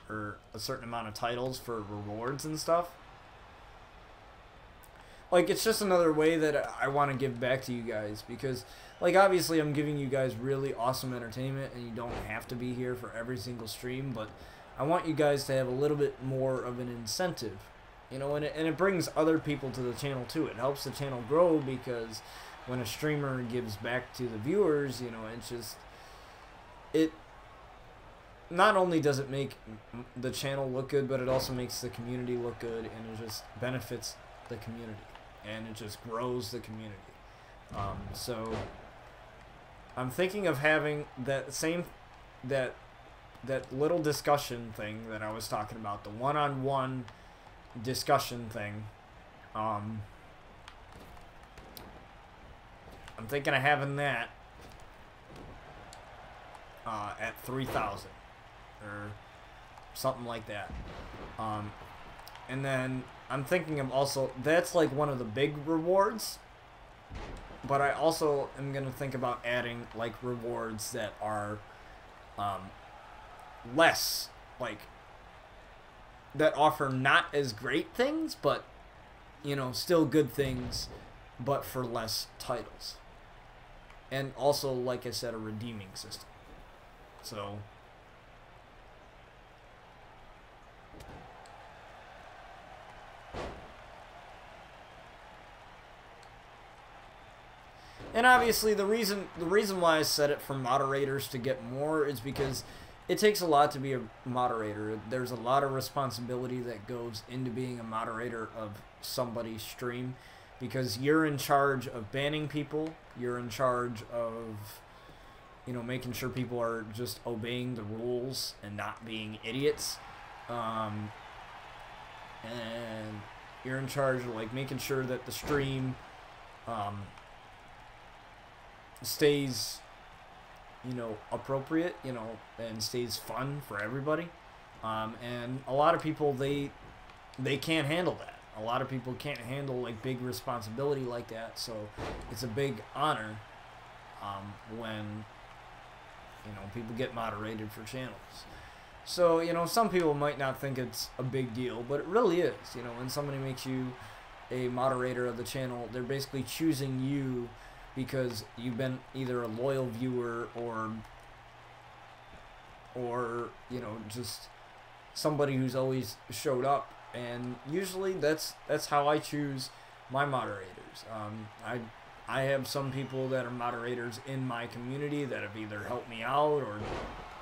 a certain amount of titles for rewards and stuff. Like, it's just another way that I want to give back to you guys, because, like, obviously I'm giving you guys really awesome entertainment, and you don't have to be here for every single stream, but I want you guys to have a little bit more of an incentive, you know, and it brings other people to the channel, too. It helps the channel grow, because when a streamer gives back to the viewers, you know, it's just, it not only does it make the channel look good, but it also makes the community look good, and it just benefits the community. And it just grows the community. So I'm thinking of having that little discussion thing that I was talking about, the one-on-one discussion thing. I'm thinking of having that at 3,000 or something like that. And then I'm thinking of also, that's like one of the big rewards, but I also am going to think about adding like rewards that are less, like, that offer not as great things, but, you know, still good things, but for less titles. And also, like I said, a redeeming system. So and obviously the reason why I set it for moderators to get more is because it takes a lot to be a moderator. There's a lot of responsibility that goes into being a moderator of somebody's stream, because you're in charge of banning people, you're in charge of, you know, making sure people are just obeying the rules and not being idiots, and you're in charge of like making sure that the stream stays, you know, appropriate, you know, and stays fun for everybody. And a lot of people, they can't handle that. A lot of people can't handle like big responsibility like that, so it's a big honor when, you know, people get moderated for channels. So, you know, some people might not think it's a big deal, but it really is. You know, when somebody makes you a moderator of the channel, they're basically choosing you because you've been either a loyal viewer or you know, just somebody who's always showed up. And usually that's how I choose my moderators. I have some people that are moderators in my community that have either helped me out or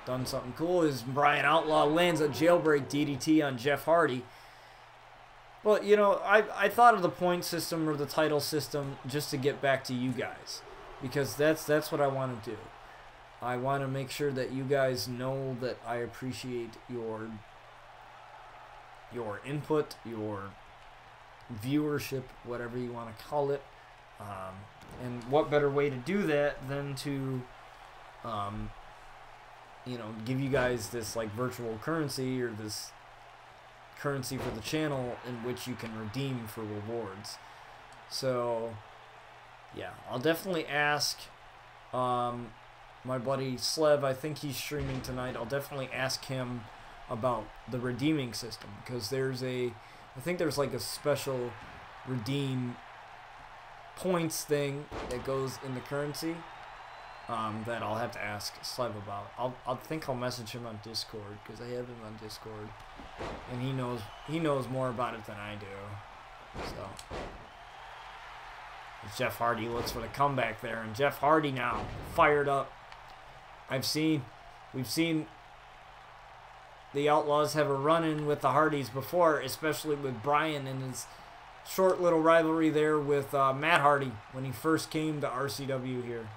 done something cool. As Brian Outlaw lands a jailbreak DDT on Jeff Hardy. Well, you know, I thought of the point system or the title system just to get back to you guys, because that's what I want to do. I want to make sure that you guys know that I appreciate your input, your viewership, whatever you want to call it. And what better way to do that than to, you know, give you guys this like virtual currency or this currency for the channel in which you can redeem for rewards. So, yeah, I'll definitely ask my buddy Slev, I think he's streaming tonight. I'll definitely ask him about the redeeming system, because I think there's like a special redeem points thing that goes in the currency that I'll have to ask Slev about. I think I'll message him on Discord, because I have him on Discord, and he knows more about it than I do. So Jeff Hardy looks for the comeback there, and Jeff Hardy now fired up. We've seen the Outlaws have a run-in with the Hardys before, especially with Brian and his short little rivalry there with Matt Hardy when he first came to RCW here.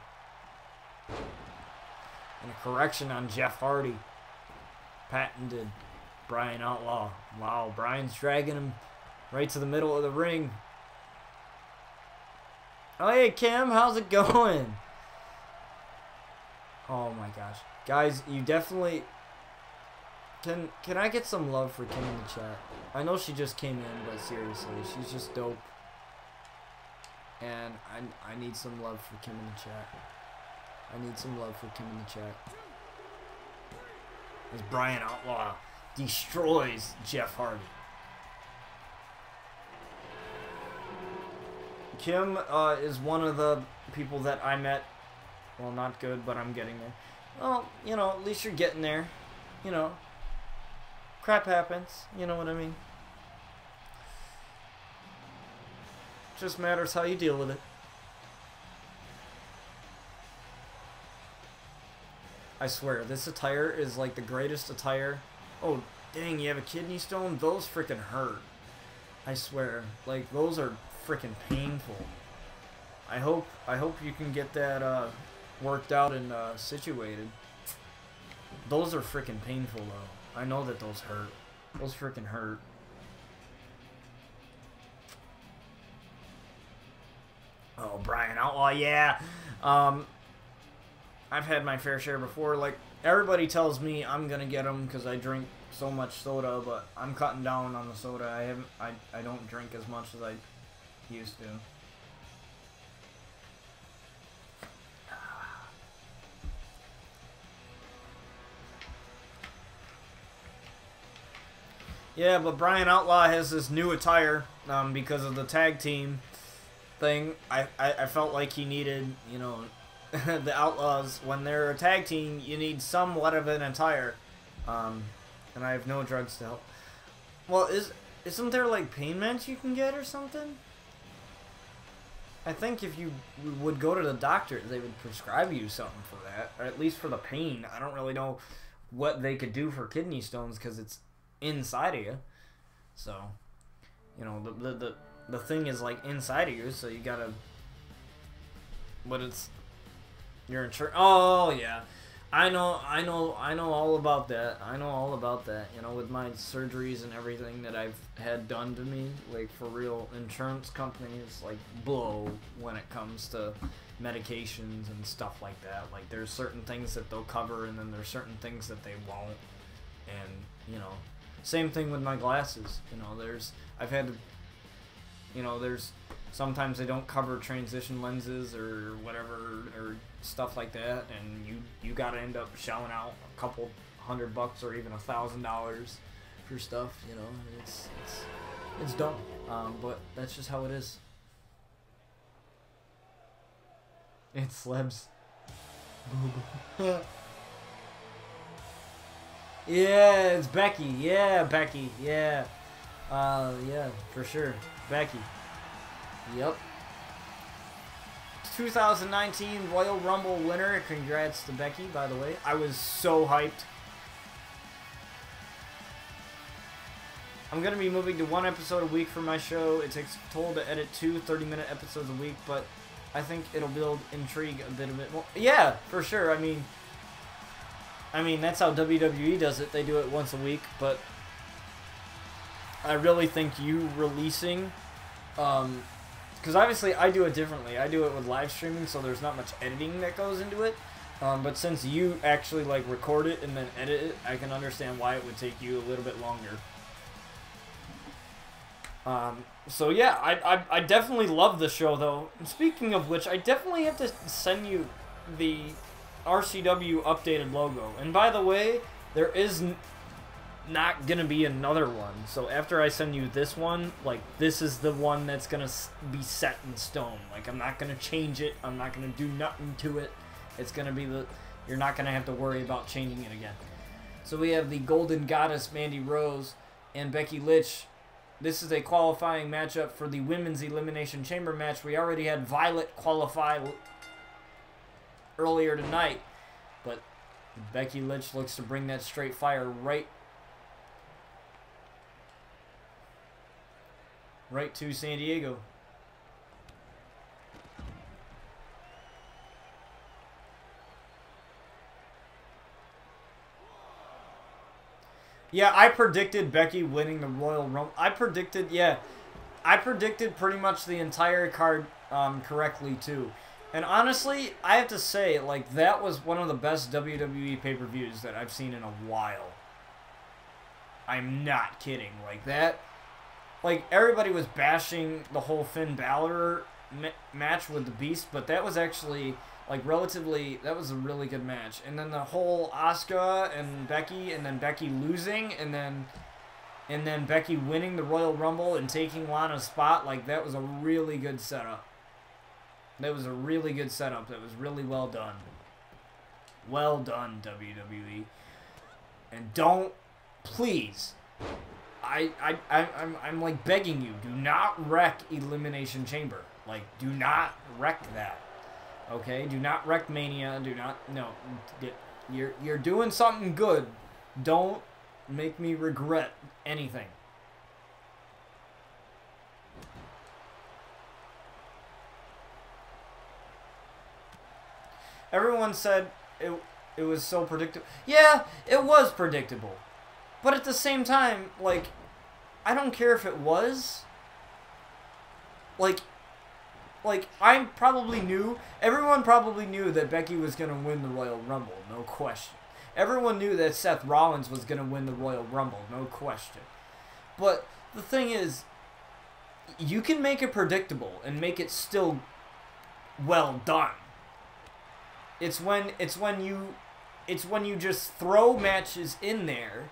And a correction on Jeff Hardy. Patented Brian Outlaw. Wow, Brian's dragging him right to the middle of the ring. Oh, hey, Kim, how's it going? Oh, my gosh. Guys, you definitely... Can I get some love for Kim in the chat? I know she just came in, but seriously, she's just dope. And I need some love for Kim in the chat. I need some love for Kim in the chat. As Brian Outlaw destroys Jeff Hardy. Kim is one of the people that I met. Well, not good, but I'm getting there. Well, you know, at least you're getting there. You know, crap happens. You know what I mean? Just matters how you deal with it. I swear, this attire is like the greatest attire. Oh, dang, you have a kidney stone? Those freaking hurt. I swear. Like, those are freaking painful. I hope you can get that worked out and situated. Those are freaking painful, though. I know that those hurt. Those freaking hurt. Oh, Brian Outlaw, yeah. I've had my fair share before. Like, everybody tells me I'm gonna get them because I drink so much soda, but I'm cutting down on the soda. I don't drink as much as I used to. Yeah, but Brian Outlaw has this new attire because of the tag team thing. I felt like he needed, you know, the Outlaws, when they're a tag team, you need somewhat of an attire. And I have no drugs to help. Well, isn't there like pain meds you can get or something? I think if you would go to the doctor, they would prescribe you something for that, or at least for the pain. I don't really know what they could do for kidney stones because it's inside of you. So, you know, the thing is like inside of you, so you gotta. But it's your insurance. Oh yeah, I know all about that. I know all about that. You know, with my surgeries and everything that I've had done to me, like for real, insurance companies like blow when it comes to medications and stuff like that. Like there's certain things that they'll cover, and then there's certain things that they won't. And you know, same thing with my glasses. You know, I've had to, you know, there's sometimes they don't cover transition lenses or whatever or stuff like that, and you gotta end up shelling out a couple $100 or even $1,000 for stuff. You know, it's dumb, but that's just how it is. It's Slebs. Yeah, it's Becky. Yeah, Becky. Yeah. Yeah, for sure. Becky. Yep. 2019 Royal Rumble winner. Congrats to Becky, by the way. I was so hyped. I'm going to be moving to 1 episode a week for my show. It takes a toll to edit 2 30-minute episodes a week, but I think it'll build intrigue a bit more. Yeah, for sure. I mean, that's how WWE does it. They do it once a week, but I really think you releasing, because obviously I do it differently. I do it with live streaming, so there's not much editing that goes into it. But since you actually like record it and then edit it, I can understand why it would take you a little bit longer. So yeah, I definitely love the show though. And speaking of which, I definitely have to send you the RCW updated logo. And by the way, there is not gonna be another one. So after I send you this one, like, this is the one that's gonna be set in stone. Like, I'm not gonna change it. I'm not gonna do nothing to it. It's gonna be you're not gonna have to worry about changing it again. So we have the Golden Goddess Mandy Rose and Becky Lynch. This is a qualifying matchup for the Women's Elimination Chamber match. We already had Violet qualify earlier tonight, but Becky Lynch looks to bring that straight fire right to San Diego. Yeah, I predicted Becky winning the Royal Rumble. I predicted pretty much the entire card correctly too. And honestly, I have to say, like, that was one of the best WWE pay-per-views that I've seen in a while. I'm not kidding. Like, that, like, everybody was bashing the whole Finn Balor match with the Beast, but that was actually, like, that was a really good match. And then the whole Asuka and Becky, and then Becky losing, and then Becky winning the Royal Rumble and taking Lana's spot, like, that was a really good setup. That was a really good setup. That was really well done. Well done, WWE. And don't, please, I'm like begging you, do not wreck Elimination Chamber. Like, do not wreck that. Okay? Do not wreck Mania. Do not, no. You're doing something good. Don't make me regret anything. Everyone said it was so predictable. Yeah, it was predictable. But at the same time, like, I don't care if it was. Like, I probably knew, everyone probably knew that Becky was going to win the Royal Rumble, no question. Everyone knew that Seth Rollins was going to win the Royal Rumble, no question. But the thing is, you can make it predictable and make it still well done. It's when you just throw matches in there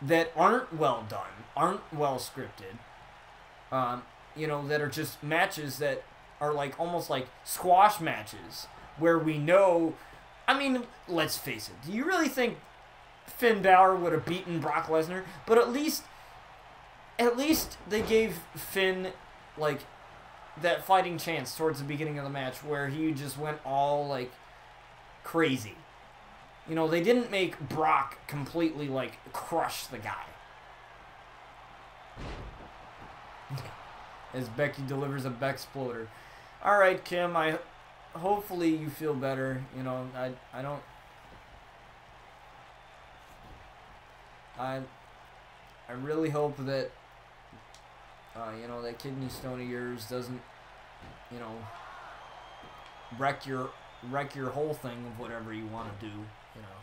that aren't well done, aren't well scripted, you know, that are just matches that are like almost like squash matches where we know, I mean, let's face it, do you really think Finn Balor would have beaten Brock Lesnar? But at least they gave Finn, like, that fighting chance towards the beginning of the match where he just went all, like, crazy. You know, they didn't make Brock completely, like, crush the guy. As Becky delivers a Bexploder. Alright, Kim, hopefully you feel better. You know, I really hope that, you know, that kidney stone of yours doesn't, you know, wreck your whole thing of whatever you want to do, you know.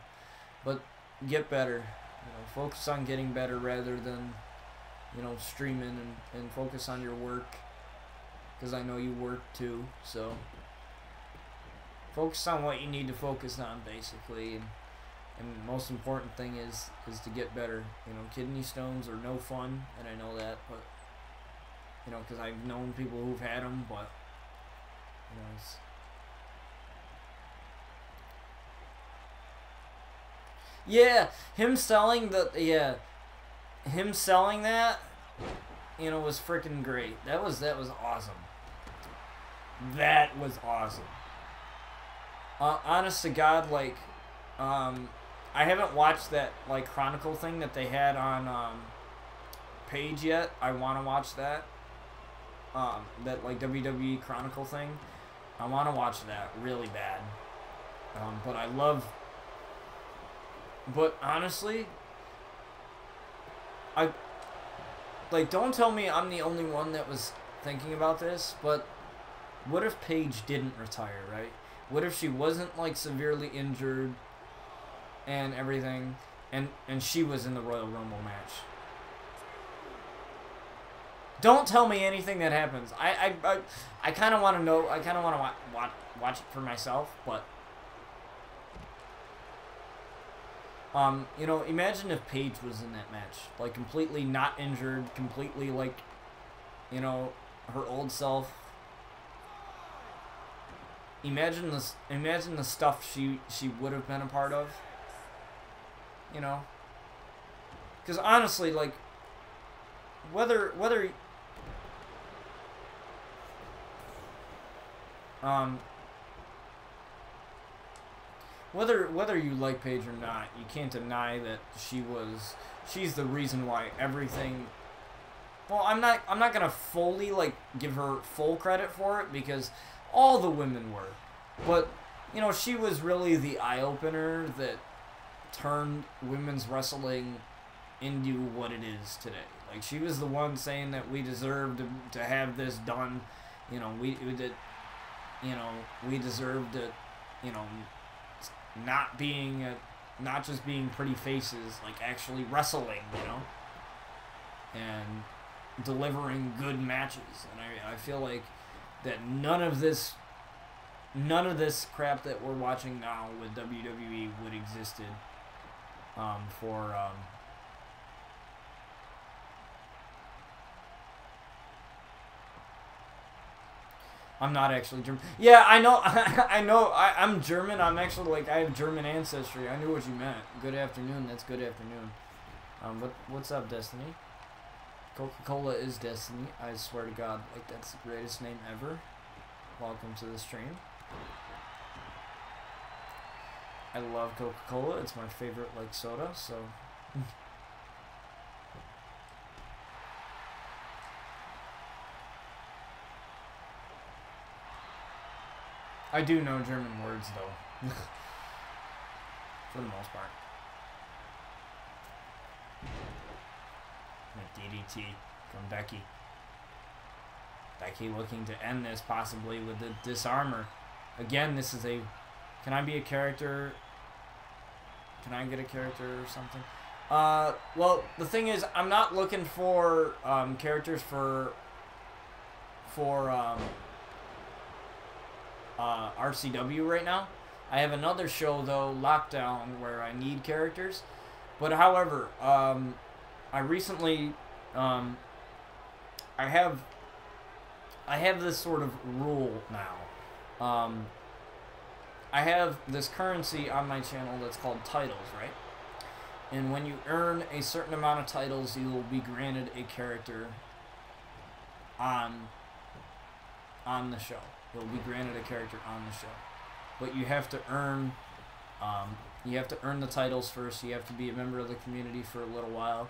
But get better. You know, focus on getting better rather than, you know, streaming, and focus on your work, because I know you work too. So focus on what you need to focus on, basically, and the most important thing is to get better. You know, kidney stones are no fun, and I know that, but, you know, because I've known people who've had them, but, you know, it's, yeah, him selling that, you know, was freaking great. That was awesome. That was awesome. Honest to God, like, I haven't watched that, like, Chronicle thing that they had on Paige yet. I want to watch that. That like WWE Chronicle thing. I want to watch that really bad. But I love. But honestly, don't tell me I'm the only one that was thinking about this, but what if Paige didn't retire, right? What if she wasn't like severely injured and everything, and she was in the Royal Rumble match? Don't tell me anything that happens. I kind of want to know. I kind of want to watch it for myself, but you know, imagine if Paige was in that match, like completely not injured, completely like, you know, her old self. Imagine this. Imagine the stuff she would have been a part of. You know, because honestly, like, whether whether you like Paige or not, you can't deny that she's the reason why everything. Well, I'm not gonna fully like give her full credit for it because all the women were, but you know, she was really the eye opener that turned women's wrestling into what it is today. Like, she was the one saying that we deserve to have this done. You know, we did. You know, we deserve to. You know, not just being pretty faces, like actually wrestling, you know, and delivering good matches. And I feel like that none of this crap that we're watching now with WWE would existed for I'm not actually German. Yeah, I know. I know. I'm German. I'm actually like, I have German ancestry. I knew what you meant. Good afternoon. That's good afternoon. What's up, Destiny? Coca-Cola is Destiny. I swear to God, like, that's the greatest name ever. Welcome to the stream. I love Coca-Cola. It's my favorite like soda. So. I do know German words, though. For the most part. DDT from Becky. Becky looking to end this possibly with the disarmor. Again, this is a... Can I be a character? Can I get a character or something? Well, the thing is, I'm not looking for characters for RCW right now. I have another show though, Lockdown, where I need characters. But however, I recently I have this sort of rule now. I have this currency on my channel that's called titles, right? And when you earn a certain amount of titles, you will be granted a character on the show. You'll be granted a character on the show, but you have to earn the titles first. You have to be a member of the community for a little while.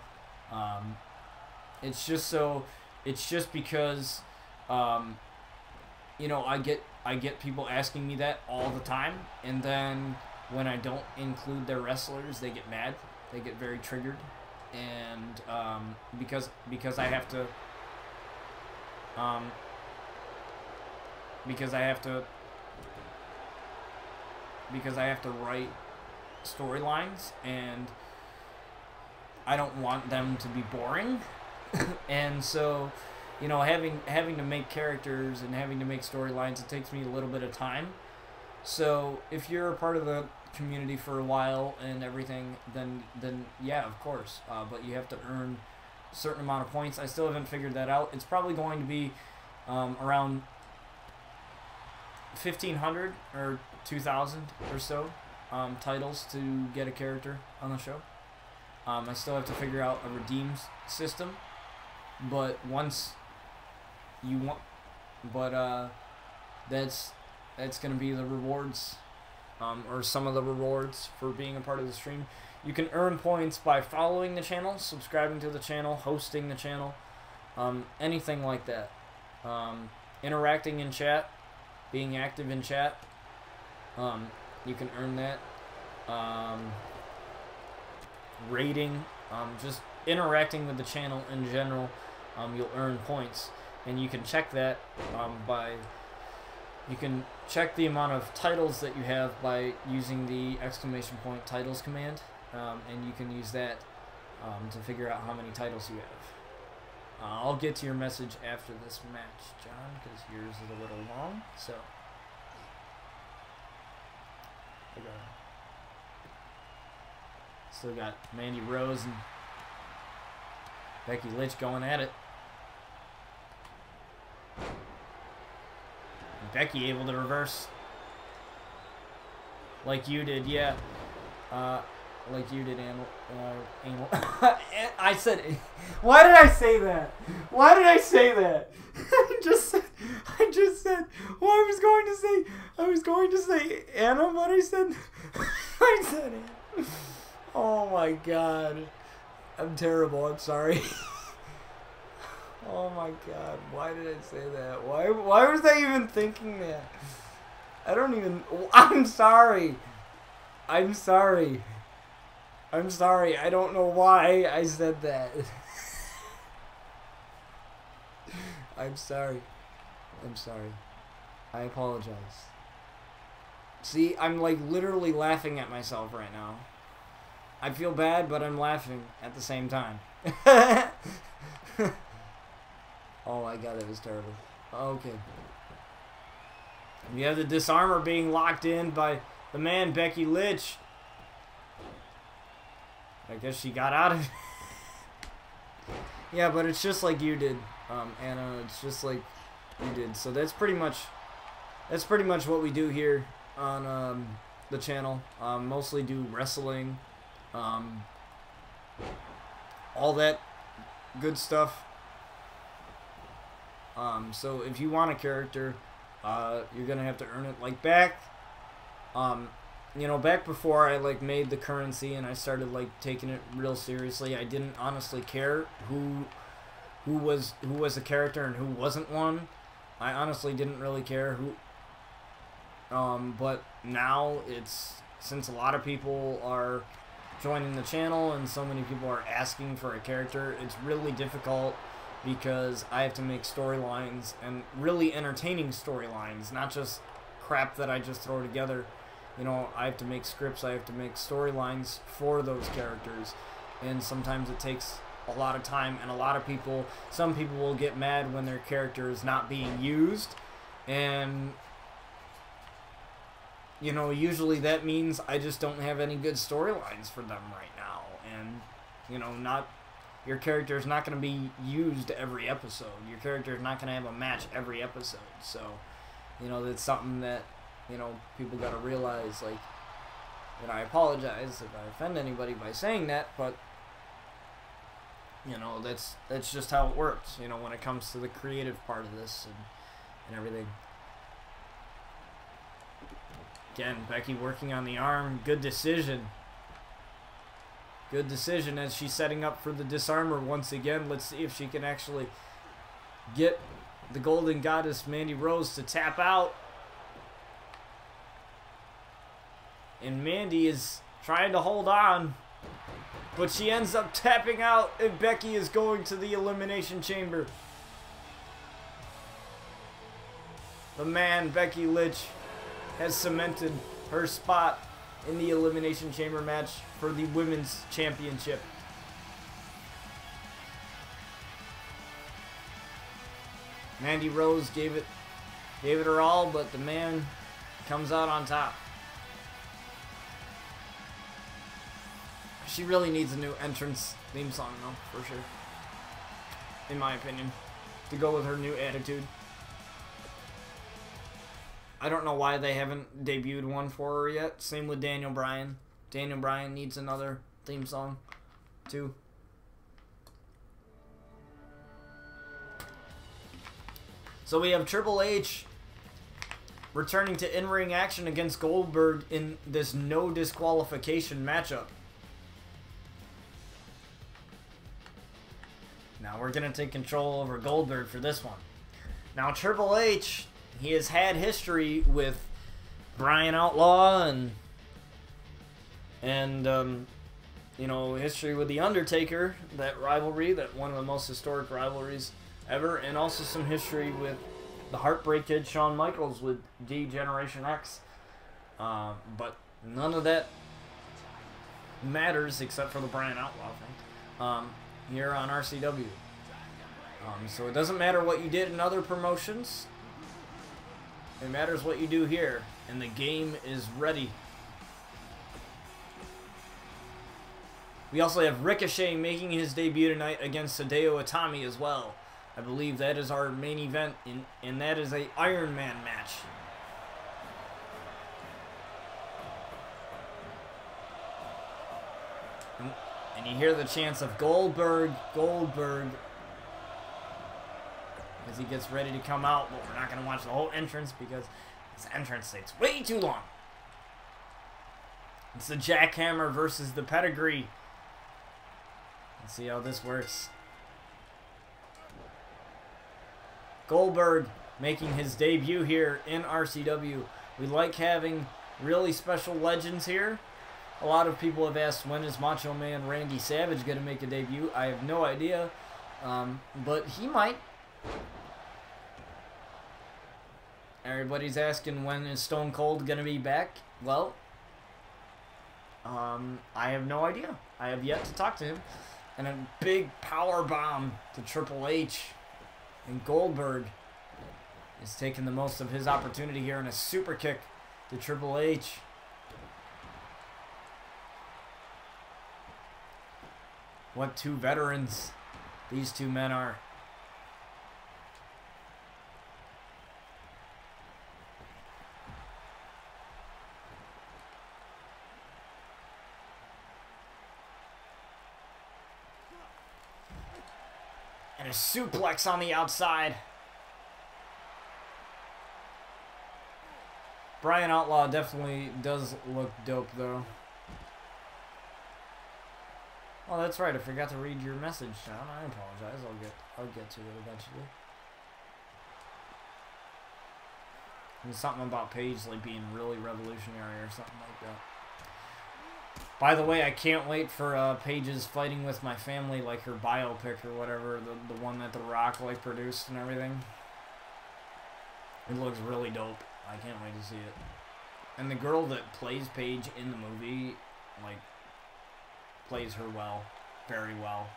It's just because you know, I get people asking me that all the time, and then when I don't include their wrestlers, they get mad. They get very triggered, and because I have to. Because I have to write storylines, and I don't want them to be boring. And so, you know, having to make characters and having to make storylines, it takes me a little bit of time. So if you're a part of the community for a while and everything, then yeah, of course. But you have to earn a certain amount of points. I still haven't figured that out. It's probably going to be around 1,500 or 2,000 or so titles to get a character on the show. I still have to figure out a redeem system, but once you want, but that's gonna be the rewards or some of the rewards for being a part of the stream. You can earn points by following the channel, subscribing to the channel, hosting the channel, anything like that. Interacting in chat, being active in chat, you can earn that. Rating, just interacting with the channel in general, you'll earn points. And you can check that you can check the amount of titles that you have by using the !titles command, and you can use that to figure out how many titles you have. I'll get to your message after this match, John, because yours is a little long. So, still got Mandy Rose and Becky Lynch going at it. Becky able to reverse like you did, yeah. Like you did, Anal. I said, why did I say that? Why did I say that? I just said, well, I was going to say Anna, but I said, I said it. Oh my God. I'm terrible, I'm sorry. Oh my God, why did I say that? Why was I even thinking that? I'm sorry. I'm sorry. I don't know why I said that. I'm sorry. I apologize. See, I'm like literally laughing at myself right now. I feel bad, but I'm laughing at the same time. Oh my God, that was terrible. Okay. We have the disarmer being locked in by the man, Becky Lynch. I guess she got out of it. Yeah, but it's just like you did, Anna. It's just like you did. So that's pretty much what we do here on the channel. Mostly do wrestling, all that good stuff. So if you want a character, you're gonna have to earn it. Like back, back before I like made the currency and I started like taking it real seriously, I didn't honestly care who was a character and who wasn't one. I honestly didn't really care who. But now since a lot of people are joining the channel and so many people are asking for a character, it's really difficult. Because I have to make storylines, and really entertaining storylines, not just crap that I just throw together. I have to make scripts, I have to make storylines for those characters, and sometimes it takes a lot of time, and some people will get mad when their character is not being used, and, usually that means I just don't have any good storylines for them right now, and, your character is not going to be used every episode. Your character is not going to have a match every episode. So, that's something that, people got to realize. Like, I apologize if I offend anybody by saying that, but, that's just how it works, when it comes to the creative part of this and everything. Again, Becky working on the arm. Good decision. Good decision as she's setting up for the disarmer once again. Let's see if she can actually get the Golden Goddess Mandy Rose to tap out. And Mandy is trying to hold on, but she ends up tapping out, and Becky is going to the Elimination Chamber. The man, Becky Lynch, has cemented her spot in the Elimination Chamber match for the Women's Championship. Mandy Rose gave it her all, but the man comes out on top. She really needs a new entrance theme song, though, for sure. In my opinion, to go with her new attitude. I don't know why they haven't debuted one for her yet. Same with Daniel Bryan. Daniel Bryan needs another theme song, too. So we have Triple H returning to in-ring action against Goldberg in this no disqualification matchup. Now we're going to take control over Goldberg for this one. Now Triple H, he has had history with Bryan Outlaw and you know, history with The Undertaker, that rivalry, that one of the most historic rivalries ever, and also some history with the Heartbreak Kid Shawn Michaels with D-Generation X. But none of that matters except for the Bryan Outlaw thing here on RCW. So it doesn't matter what you did in other promotions. It matters what you do here. And the game is ready. We also have Ricochet making his debut tonight against Hideo Itami as well. I believe that is our main event, and that is a Iron Man match. And you hear the chants of Goldberg, Goldberg, as he gets ready to come out, but we're not going to watch the whole entrance because this entrance takes way too long. It's the Jackhammer versus the Pedigree. Let's see how this works. Goldberg making his debut here in RCW. We like having really special legends here. A lot of people have asked, when is Macho Man Randy Savage going to make a debut? I have no idea, but he might. Everybody's asking, when is Stone Cold going to be back? Well, I have no idea. I have yet to talk to him. And a big power bomb to Triple H. And Goldberg is taking the most of his opportunity here in a super kick to Triple H. What two veterans these two men are. And a suplex on the outside. Bryan Outlaw definitely does look dope, though. Oh, that's right. I forgot to read your message, John. I apologize. I'll get to it eventually. There's something about Paige like being really revolutionary or something like that. By the way, I can't wait for Paige's Fighting With My Family, like her biopic or whatever, the one that The Rock like produced and everything. It looks really dope. I can't wait to see it. And the girl that plays Paige in the movie, like, plays her well, very well.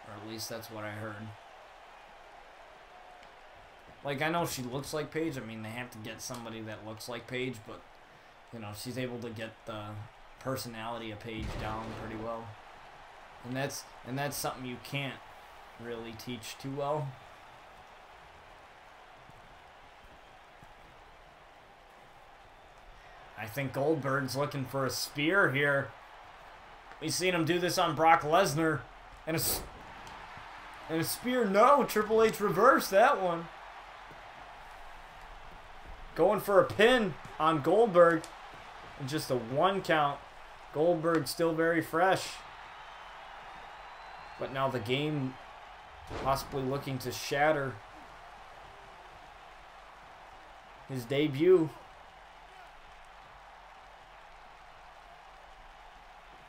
Or at least that's what I heard. Like, I know she looks like Paige. I mean, they have to get somebody that looks like Paige, but, you know, she's able to get the personality of Paige down pretty well. And that's something you can't really teach too well. I think Goldberg's looking for a spear here. We've seen him do this on Brock Lesnar. And a spear, no! Triple H reversed that one. Going for a pin on Goldberg. And just a 1 count. Goldberg still very fresh. But now the game possibly looking to shatter his debut.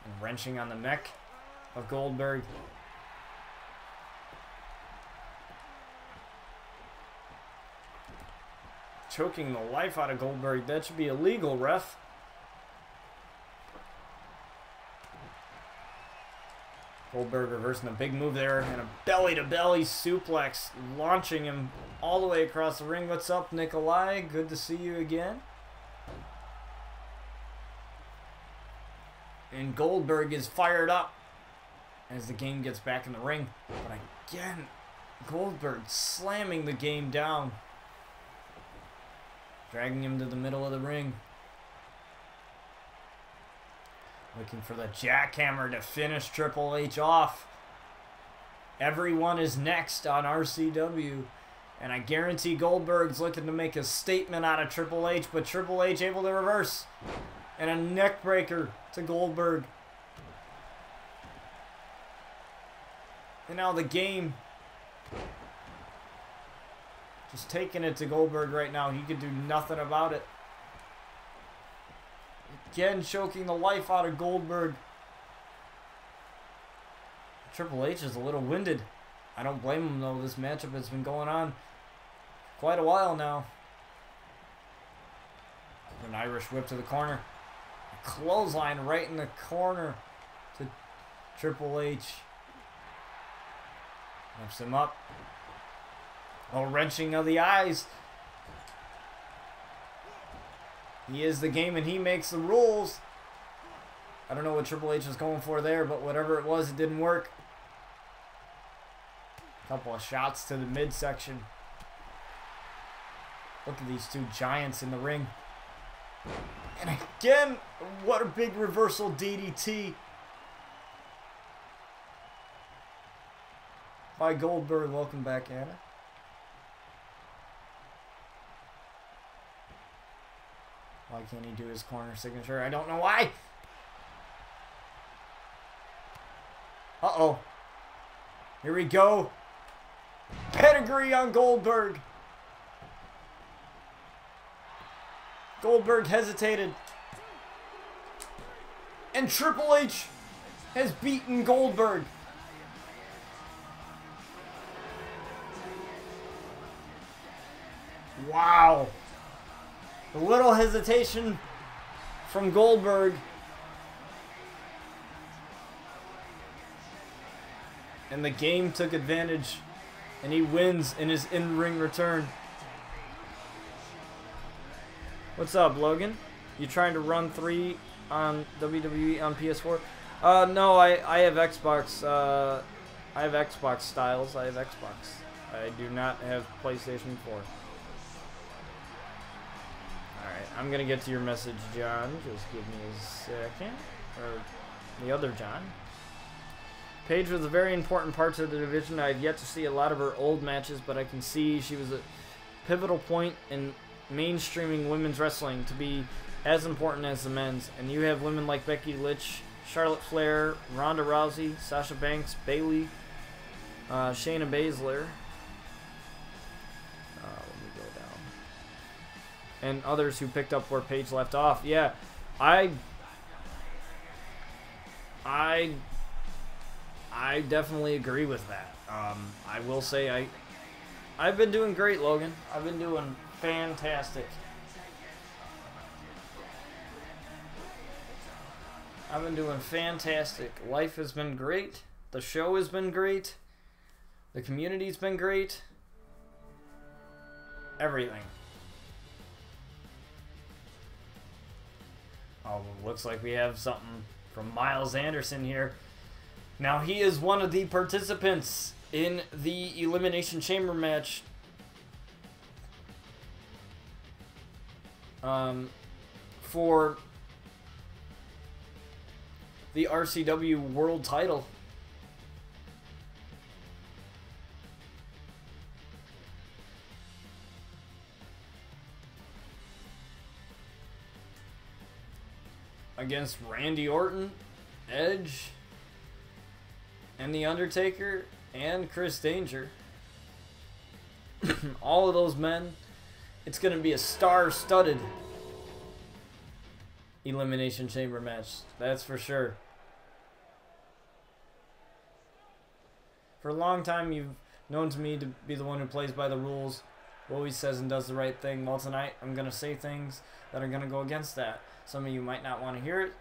And wrenching on the neck of Goldberg. Choking the life out of Goldberg. That should be illegal, ref. Goldberg reversing a big move there. And a belly-to-belly suplex. Launching him all the way across the ring. What's up, Nikolai? Good to see you again. And Goldberg is fired up as the game gets back in the ring. But again, Goldberg slamming the game down. Dragging him to the middle of the ring. Looking for the jackhammer to finish Triple H off. Everyone is next on RCW. And I guarantee Goldberg's looking to make a statement out of Triple H, but Triple H able to reverse. And a neck breaker to Goldberg. And now the game. Just taking it to Goldberg right now. He could do nothing about it. Again, choking the life out of Goldberg. Triple H is a little winded. I don't blame him, though. This matchup has been going on quite a while now. An Irish whip to the corner. A clothesline right in the corner to Triple H. Lifts him up. A wrenching of the eyes. He is the game and he makes the rules. I don't know what Triple H was going for there, but whatever it was, it didn't work. Couple of shots to the midsection. Look at these two giants in the ring. And again, what a big reversal DDT by Goldberg. Welcome back, Anna. Why can't he do his corner signature? I don't know why. Uh-oh. Here we go. Pedigree on Goldberg. Goldberg hesitated. And Triple H has beaten Goldberg. Wow. A little hesitation from Goldberg. And the game took advantage. And he wins in his in-ring return. What's up, Logan? You trying to run 3 on WWE on PS4? No, I have Xbox. I have Xbox styles. I have Xbox. I do not have PlayStation 4. Alright, I'm gonna get to your message, John. Just give me a second. Or the other John. Paige was a very important part to the division. I've yet to see a lot of her old matches, but I can see she was a pivotal point in mainstreaming women's wrestling to be as important as the men's. And you have women like Becky Lynch, Charlotte Flair, Ronda Rousey, Sasha Banks, Bayley, Shayna Baszler. Let me go down. And others who picked up where Paige left off. Yeah, I definitely agree with that. I will say I've been doing great, Logan. I've been doing fantastic. I've been doing fantastic. Life has been great. The show has been great. The community's been great. Everything. Oh, looks like we have something from Miles Anderson here. Now, he is one of the participants in the Elimination Chamber match. For the RCW World Title. Against Randy Orton, Edge, and The Undertaker, and Chris Danger. All of those men. It's going to be a star-studded Elimination Chamber match. That's for sure. For a long time, you've known to me to be the one who plays by the rules, who always says and does the right thing. Well, tonight, I'm going to say things that are going to go against that. Some of you might not want to hear it.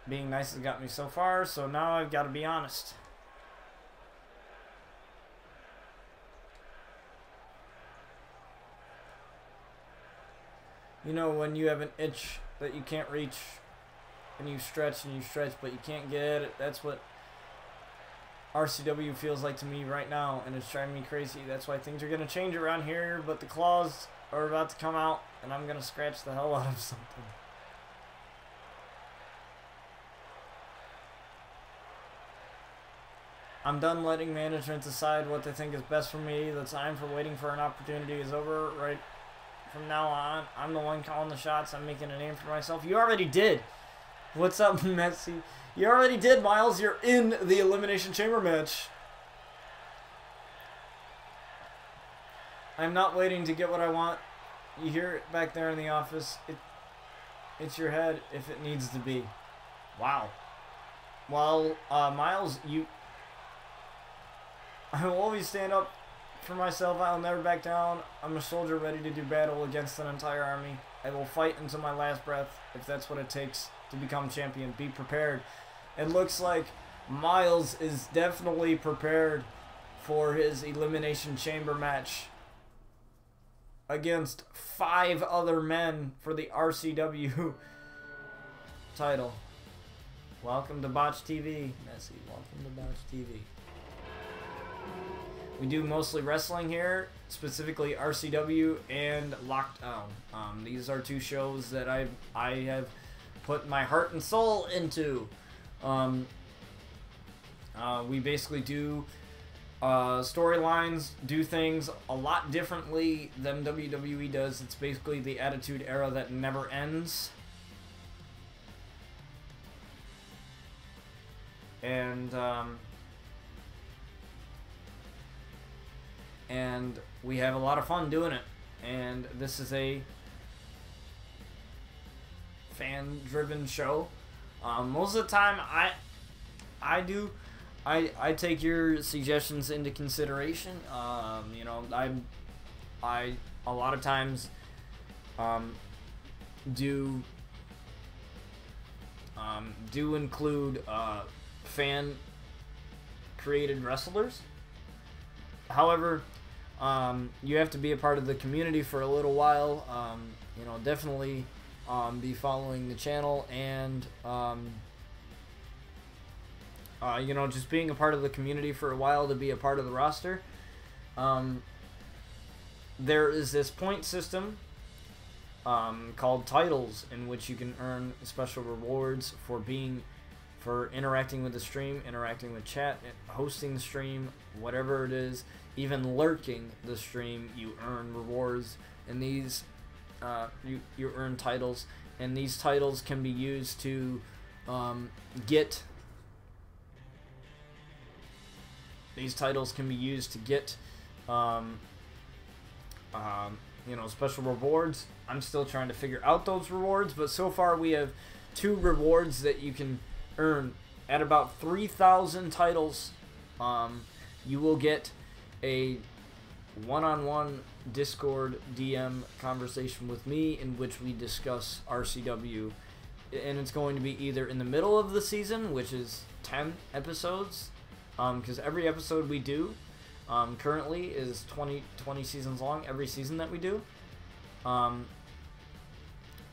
Being nice has got me so far, so now I've got to be honest. You know, when you have an itch that you can't reach, and you stretch, but you can't get it. That's what RCW feels like to me right now, and it's driving me crazy. That's why things are going to change around here, but the claws are about to come out, and I'm going to scratch the hell out of something. I'm done letting management decide what they think is best for me. The time for waiting for an opportunity is over. Right from now on, I'm the one calling the shots. I'm making a name for myself. You already did. What's up, Messi? You already did, Miles. You're in the Elimination Chamber match. I'm not waiting to get what I want. You hear it back there in the office. It's your head if it needs to be. Wow. Well, Miles, I will always stand up for myself. I'll never back down. I'm a soldier ready to do battle against an entire army. I will fight until my last breath if that's what it takes to become champion. Be prepared. It looks like Miles is definitely prepared for his Elimination Chamber match against 5 other men for the RCW title. Welcome to Botch TV, Messi. Welcome to Botch TV. We do mostly wrestling here, specifically RCW and Lockdown. These are 2 shows that I have put my heart and soul into. We basically do storylines, do things a lot differently than WWE does. It's basically the Attitude Era that never ends. And we have a lot of fun doing it. And this is a fan-driven show. Most of the time, I take your suggestions into consideration. You know, I a lot of times do include fan created wrestlers. However, you have to be a part of the community for a little while. You know, definitely be following the channel and you know, just being a part of the community for a while to be a part of the roster. There is this point system called titles, in which you can earn special rewards for interacting with the stream, interacting with chat, hosting the stream, whatever it is, even lurking the stream. You earn rewards, and these you earn titles, and these titles can be used to get. These titles can be used to get, you know, special rewards. I'm still trying to figure out those rewards, but so far we have 2 rewards that you can earn. At about 3,000 titles, you will get a one-on-one Discord DM conversation with me in which we discuss RCW. And it's going to be either in the middle of the season, which is 10 episodes, because every episode we do currently is 20 seasons long, every season that we do.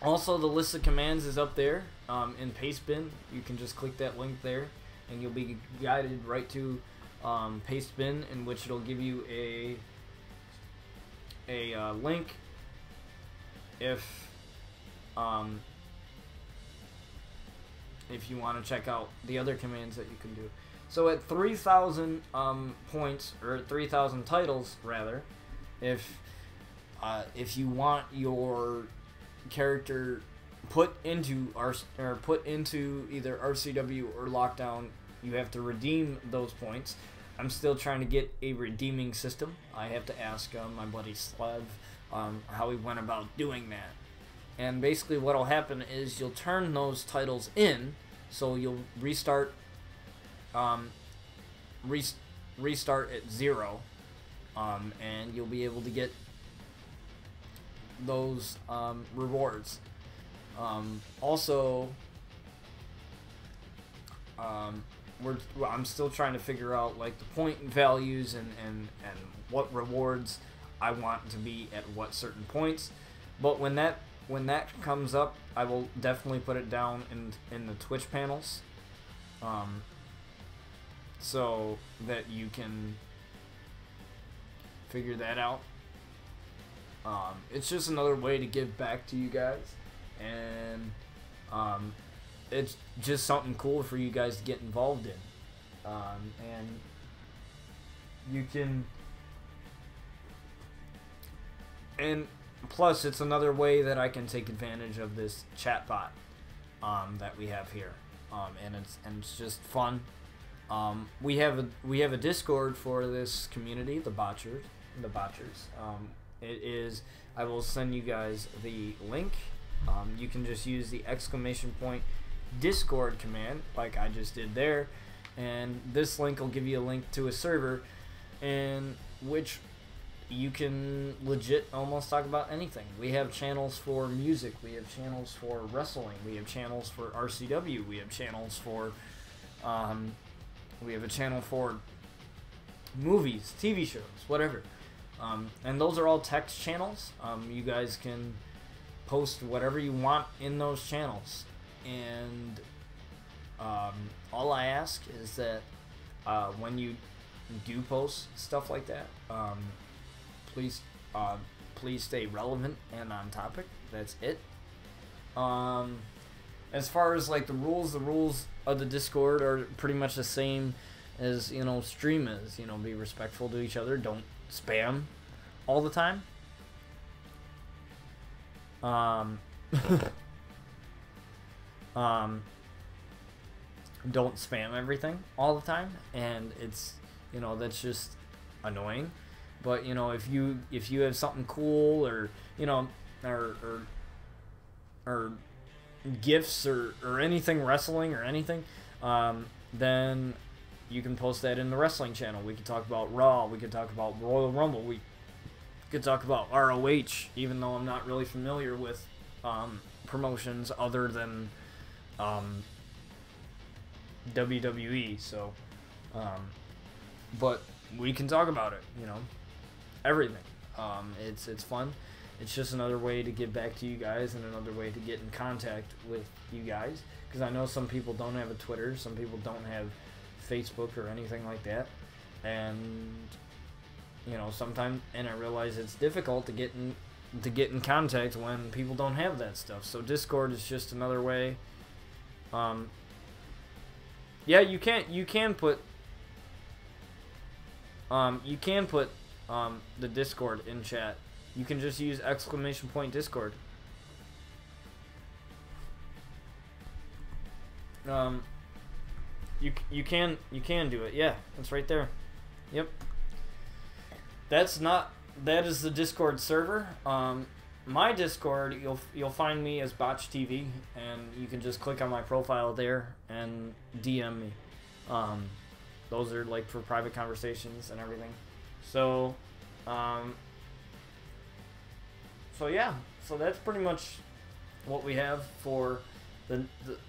Also, the list of commands is up there in Pastebin. You can just click that link there, and you'll be guided right to Pastebin, in which it'll give you a link if you want to check out the other commands that you can do. So at 3,000 points, or 3,000 titles rather, if you want your character put into either RCW or Lockdown, you have to redeem those points. I'm still trying to get a redeeming system. I have to ask my buddy Slev how he went about doing that. And basically what'll happen is you'll turn those titles in, so you'll restart at 0, and you'll be able to get those rewards. Also, I'm still trying to figure out like the point values and what rewards I want to be at what certain points. But when that comes up, I will definitely put it down in the Twitch panels, so that you can figure that out. It's just another way to give back to you guys, and it's just something cool for you guys to get involved in. And you can, and plus it's another way that I can take advantage of this chat bot that we have here, and it's just fun. We have a Discord for this community, the Botchers. It is. I will send you guys the link. You can just use the ! Discord command, like I just did there, and this link will give you a link to a server, in which you can legit almost talk about anything. We have channels for music, we have channels for wrestling, we have channels for RCW, we have channels for we have a channel for movies, TV shows, whatever. And those are all text channels. You guys can post whatever you want in those channels. And all I ask is that when you do post stuff like that, please stay relevant and on topic. That's it. As far as like the rules of the Discord are pretty much the same as, you know, stream is. You know, be respectful to each other. Don't spam all the time. Don't spam everything all the time, and it's, you know, that's just annoying. But, you know, if you have something cool, or, you know, or gifts or anything wrestling or anything, then you can post that in the wrestling channel. We could talk about Raw, we could talk about Royal Rumble, we could talk about ROH, even though I'm not really familiar with promotions other than WWE, so but we can talk about it, you know, everything. It's fun. It's just another way to get back to you guys, and another way to get in contact with you guys, because I know some people don't have a Twitter, some people don't have Facebook or anything like that, and, you know, sometimes, and I realize it's difficult to get in contact when people don't have that stuff. So Discord is just another way. Yeah, you can put the Discord in chat. You can just use ! Discord. You can do it. Yeah, it's right there. Yep. That is the Discord server. My Discord, you'll find me as Botch TV, and you can just click on my profile there and DM me. Those are like for private conversations and everything. So, so yeah, so that's pretty much what we have for the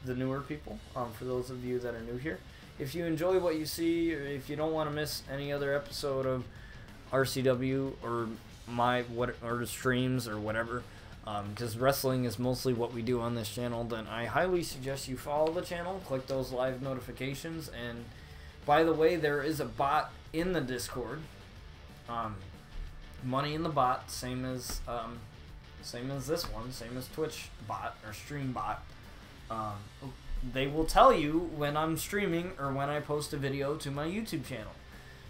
newer people. For those of you that are new here, if you enjoy what you see, or if you don't want to miss any other episode of RCW or or streams or whatever, because wrestling is mostly what we do on this channel, then I highly suggest you follow the channel, click those live notifications. And by the way, there is a bot in the Discord. Money in the bot, same as this one, same as Twitch bot or stream bot. They will tell you when I'm streaming or when I post a video to my YouTube channel.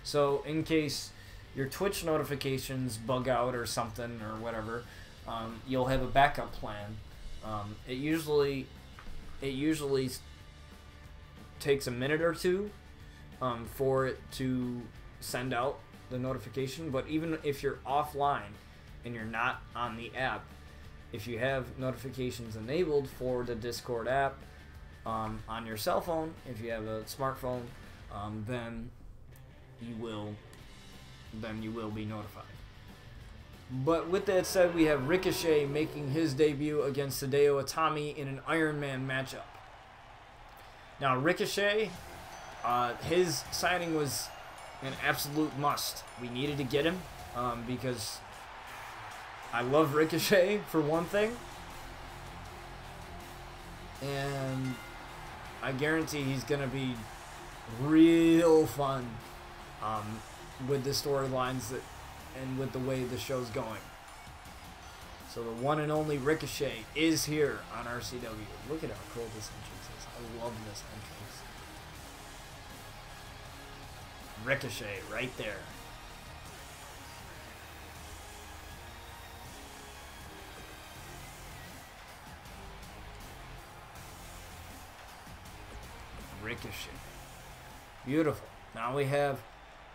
So in case your Twitch notifications bug out or something or whatever, you'll have a backup plan. It usually takes a minute or two for it to send out the notification. But even if you're offline and you're not on the app, if you have notifications enabled for the Discord app on your cell phone, if you have a smartphone, then you will be notified. But with that said, we have Ricochet making his debut against Hideo Itami in an Iron Man matchup. Now Ricochet, his signing was an absolute must. We needed to get him because I love Ricochet, for one thing, and I guarantee he's gonna be real fun with the storylines and with the way the show's going. So the one and only Ricochet is here on RCW. Look at how cool this entrance is. I love this entrance. Ricochet right there. Ricochet. Beautiful. Now we have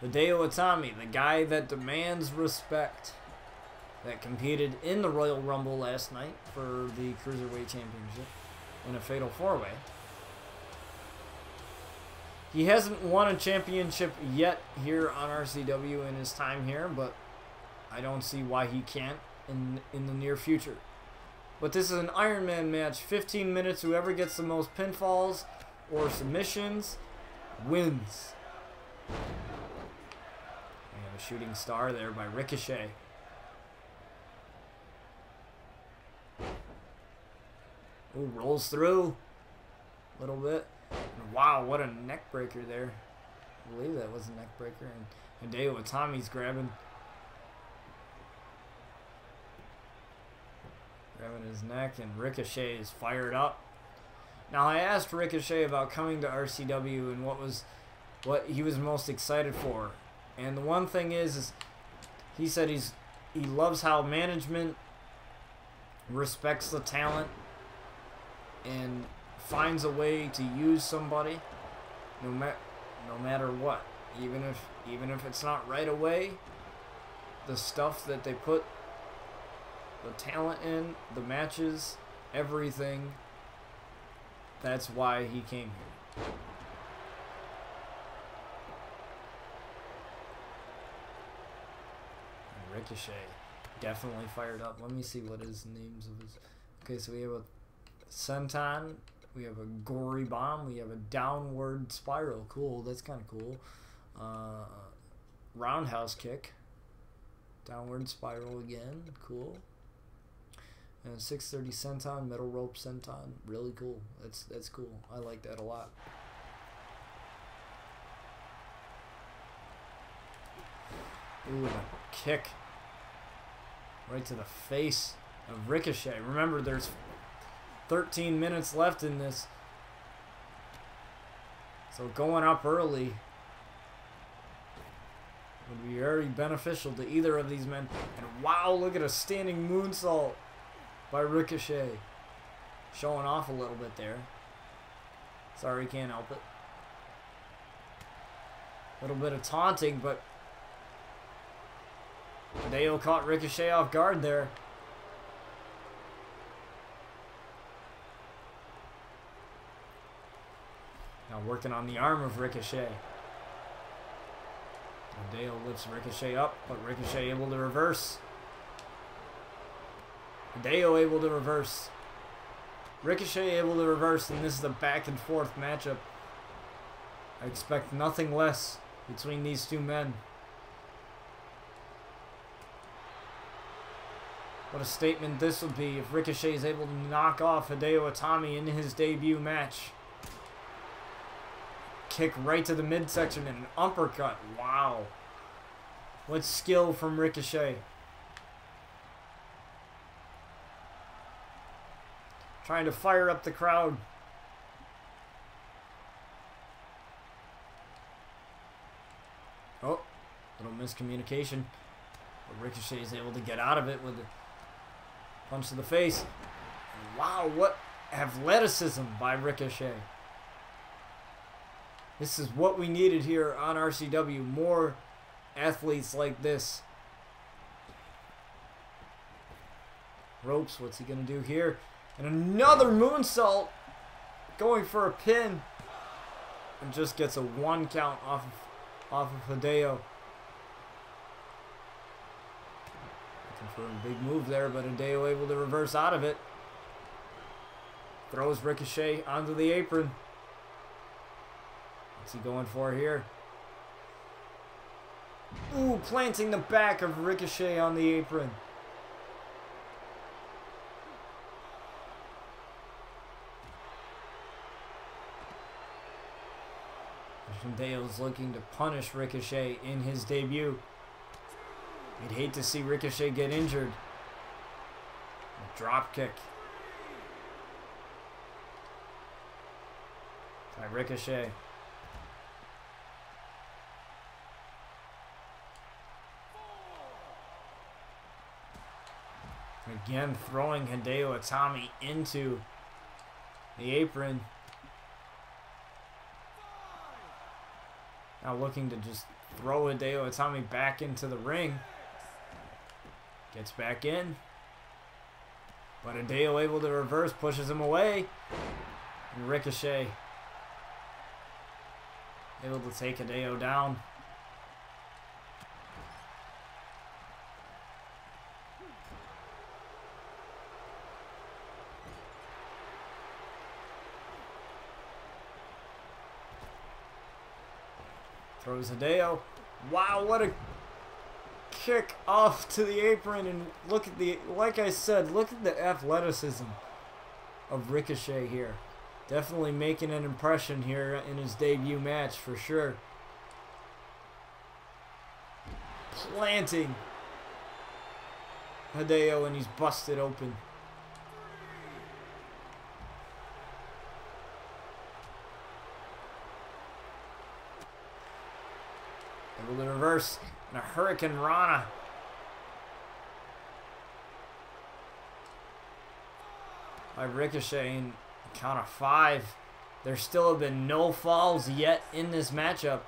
Hideo Itami, the guy that demands respect, that competed in the Royal Rumble last night for the Cruiserweight Championship in a Fatal 4-Way. He hasn't won a championship yet here on RCW in his time here, but I don't see why he can't in the near future. But this is an Iron Man match, 15 minutes. Whoever gets the most pinfalls or submissions wins. We have a shooting star there by Ricochet. Ooh, rolls through a little bit. And wow, what a neck breaker there. I believe that was a neck breaker. And Hideo Itami's grabbing his neck, and Ricochet is fired up. Now, I asked Ricochet about coming to RCW and what he was most excited for. And the one thing is he said he loves how management respects the talent and finds a way to use somebody no matter what. Even if it's not right away, the stuff that they put the talent in, the matches, everything, that's why he came here. And Ricochet definitely fired up. Let me see what his names of his. Okay, so we have a senton, we have a gory bomb, we have a downward spiral. Cool, that's kind of cool. Roundhouse kick, downward spiral again. Cool. And a 630 senton, metal rope senton. Really cool. That's cool. I like that a lot. Ooh, a kick right to the face of Ricochet. Remember, there's 13 minutes left in this, so going up early would be very beneficial to either of these men. And wow, look at a standing moonsault by Ricochet. Showing off a little bit there. Sorry, can't help it. A little bit of taunting, but Hideo caught Ricochet off guard there. Now working on the arm of Ricochet. Hideo lifts Ricochet up, but Ricochet able to reverse. Hideo able to reverse. Ricochet able to reverse, and this is a back and forth matchup. I expect nothing less between these two men. What a statement this would be if Ricochet is able to knock off Hideo Itami in his debut match. Kick right to the midsection and an uppercut. Wow. What skill from Ricochet. Trying to fire up the crowd. Oh, little miscommunication. But Ricochet is able to get out of it with a punch to the face. And wow, what athleticism by Ricochet. This is what we needed here on RCW. More athletes like this. Ropes, what's he going to do here? And another moonsault, going for a pin, and just gets a 1 count off of Hideo. Looking for a big move there, but Hideo able to reverse out of it. Throws Ricochet onto the apron. What's he going for here? Ooh, planting the back of Ricochet on the apron. Hideo's looking to punish Ricochet in his debut. You'd hate to see Ricochet get injured. A drop kick by Ricochet. Again, throwing Hideo Itami into the apron. Now looking to just throw Hideo Itami back into the ring. Gets back in. But Hideo able to reverse, pushes him away. And Ricochet able to take Hideo down. Throws Hideo. Wow, what a kick off to the apron. And look at the, like I said, look at the athleticism of Ricochet here. Definitely making an impression here in his debut match for sure. Planting Hideo, and he's busted open. Able to reverse and a Hurricane Rana. By Ricochet in count of 5. There still have been no falls yet in this matchup.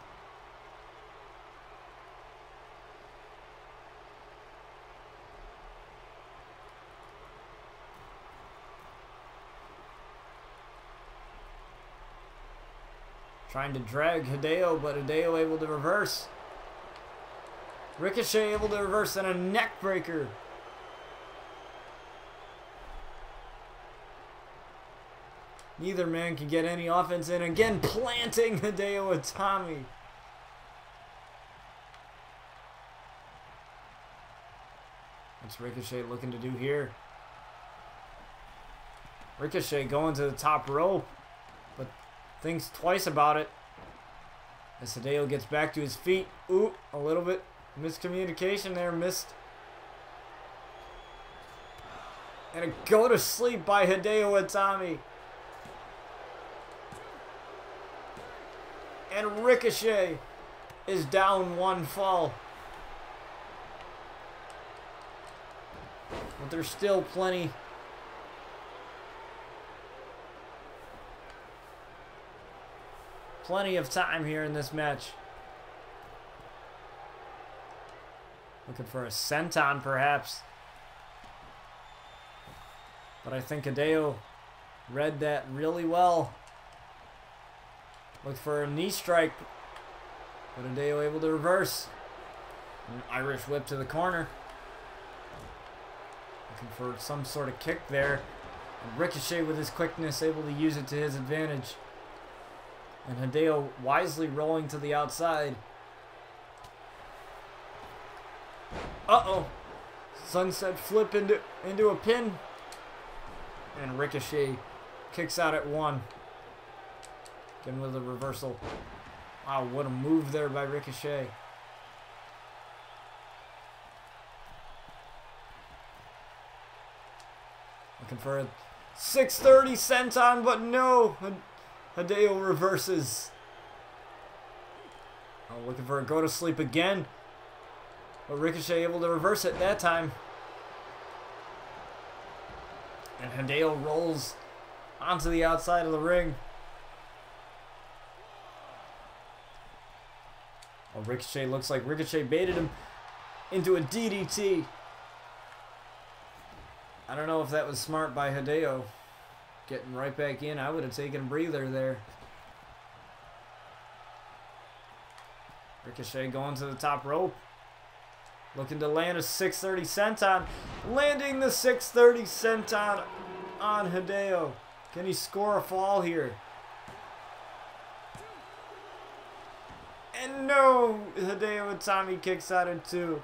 Trying to drag Hideo, but Hideo able to reverse. Ricochet able to reverse and a neck breaker. Neither man can get any offense in. Again, planting Hideo Itami. What's Ricochet looking to do here? Ricochet going to the top rope, but thinks twice about it. As Hideo gets back to his feet. Ooh, a little bit miscommunication there, missed. And a go to sleep by Hideo Itami. And Ricochet is down 1 fall. But there's still plenty of time here in this match. Looking for a senton perhaps. But I think Hideo read that really well. Looked for a knee strike. But Hideo able to reverse. An Irish whip to the corner. Looking for some sort of kick there. And Ricochet with his quickness able to use it to his advantage. And Hideo wisely rolling to the outside. Uh-oh. Sunset flip into a pin. And Ricochet kicks out at 1. Again with a reversal. Wow, what a move there by Ricochet. Looking for a 630 senton, but no. Hideo reverses. Oh, looking for a go to sleep again. But Ricochet able to reverse it that time. And Hideo rolls onto the outside of the ring. Oh, Ricochet looks like Ricochet baited him into a DDT. I don't know if that was smart by Hideo. Getting right back in. I would have taken a breather there. Ricochet going to the top rope. Looking to land a 630 senton. Landing the 630 senton on Hideo. Can he score a fall here? And no! Hideo Itami kicks out at 2.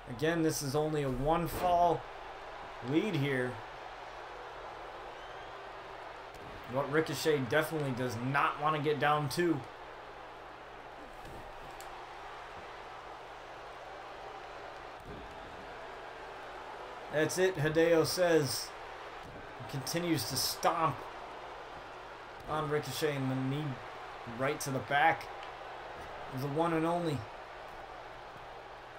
Again, this is only a 1 fall lead here. What Ricochet definitely does not want to get down to. That's it, Hideo says. He continues to stomp on Ricochet and the knee right to the back. The one and only.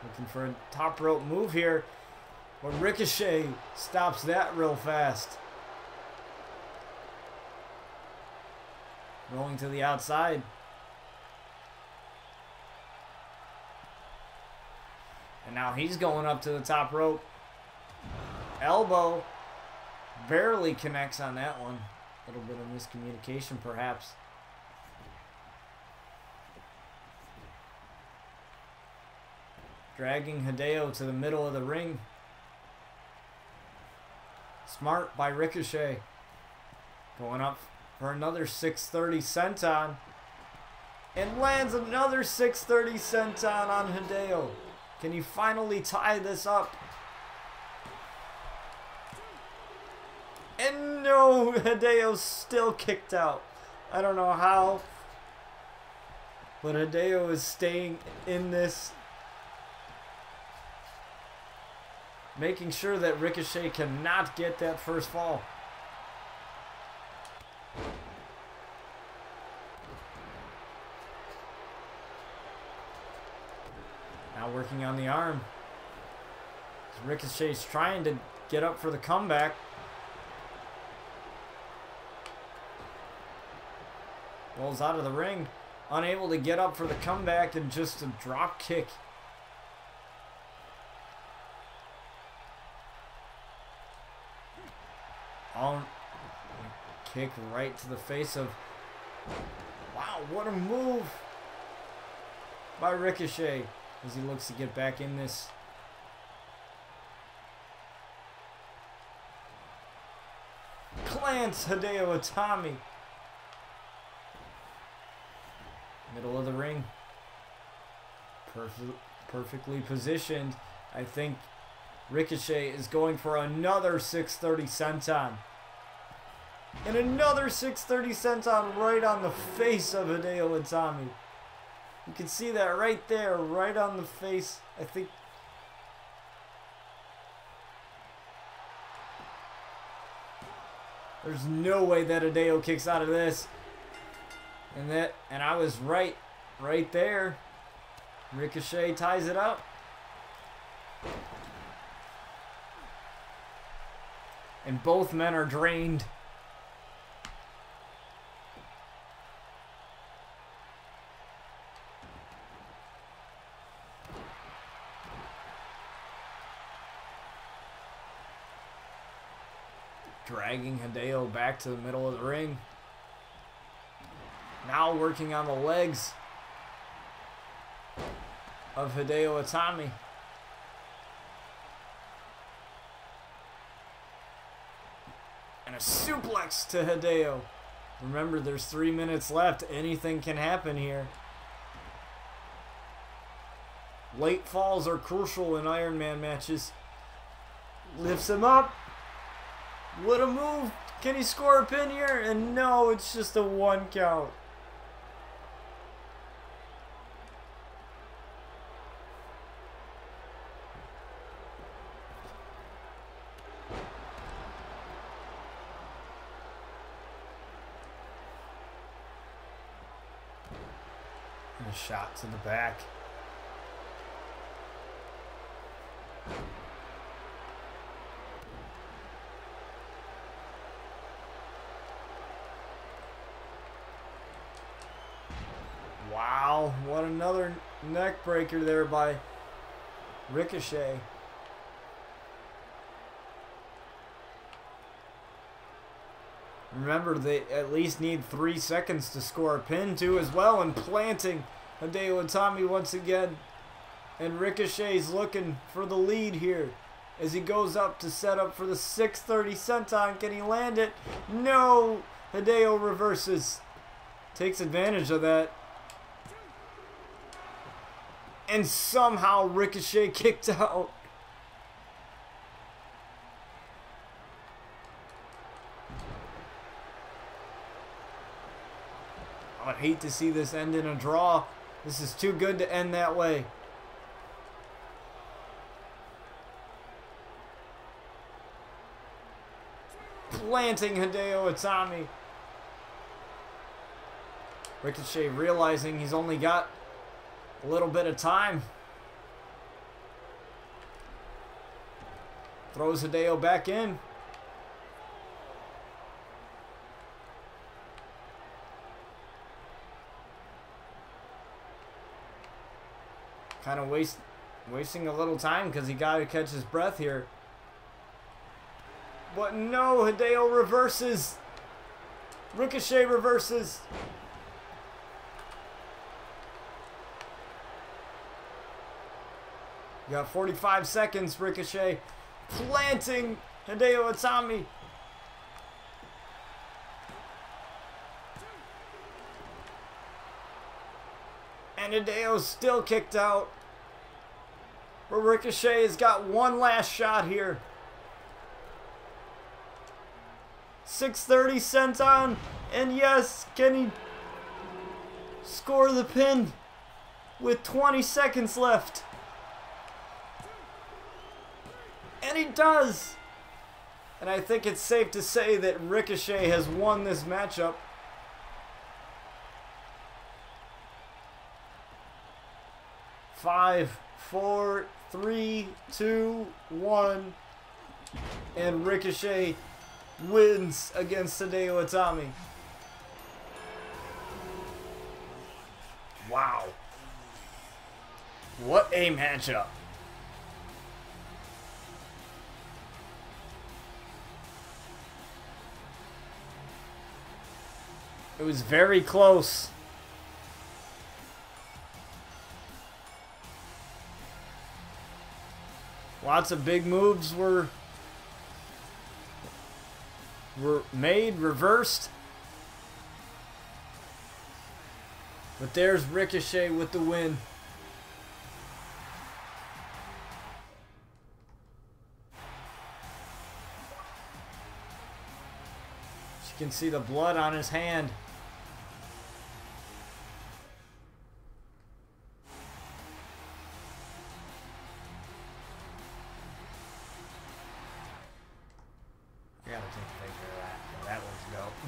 Looking for a top rope move here. But Ricochet stops that real fast. Rolling to the outside. And now he's going up to the top rope. Elbow. Barely connects on that one. A little bit of miscommunication perhaps. Dragging Hideo to the middle of the ring. Smart by Ricochet. Going up for another 630 senton. And lands another 630 senton on Hideo. Can he finally tie this up? And no, Hideo's still kicked out. I don't know how. But Hideo is staying in this. Making sure that Ricochet cannot get that first fall. Now working on the arm. Ricochet's trying to get up for the comeback. Rolls out of the ring. Unable to get up for the comeback and just a drop kick. Kick right to the face of... Wow, what a move by Ricochet as he looks to get back in this. Plants Hideo Itami. Middle of the ring. Perfectly positioned. I think Ricochet is going for another 630 senton. And another 630 senton right on the face of Hideo Itami. You can see that right there, right on the face. I think. There's no way that Hideo kicks out of this. And I was right there. Ricochet ties it up. And both men are drained. Dragging Hideo back to the middle of the ring. Now working on the legs of Hideo Itami. And a suplex to Hideo. Remember, there's 3 minutes left. Anything can happen here. Late falls are crucial in Iron Man matches. Lifts him up. What a move. Can he score a pin here? And no, it's just a 1 count. And a shot to the back. Wow, what another neck breaker there by Ricochet. Remember, they at least need 3 seconds to score a pin too as well, and planting Hideo Itami once again. And Ricochet's looking for the lead here as he goes up to set up for the 630 senton. Can he land it? No! Hideo reverses. Takes advantage of that. And somehow Ricochet kicked out. I'd hate to see this end in a draw. This is too good to end that way. Planting Hideo Itami. Ricochet realizing he's only got a little bit of time. Throws Hideo back in. Kind of wasting a little time because he got to catch his breath here. But no, Hideo reverses. Ricochet reverses. You got 45 seconds, Ricochet. Planting Hideo Itami. And Hideo's still kicked out. But Ricochet has got one last shot here. 6:30 senton. And yes, can he score the pin with 20 seconds left? And he does. And I think it's safe to say that Ricochet has won this matchup. Five, four, three, two, one, and Ricochet wins against Hideo Itami. Wow. What a matchup. It was very close. Lots of big moves were made, reversed. But there's Ricochet with the win. You can see the blood on his hand. I gotta take a picture of that. That one's dope.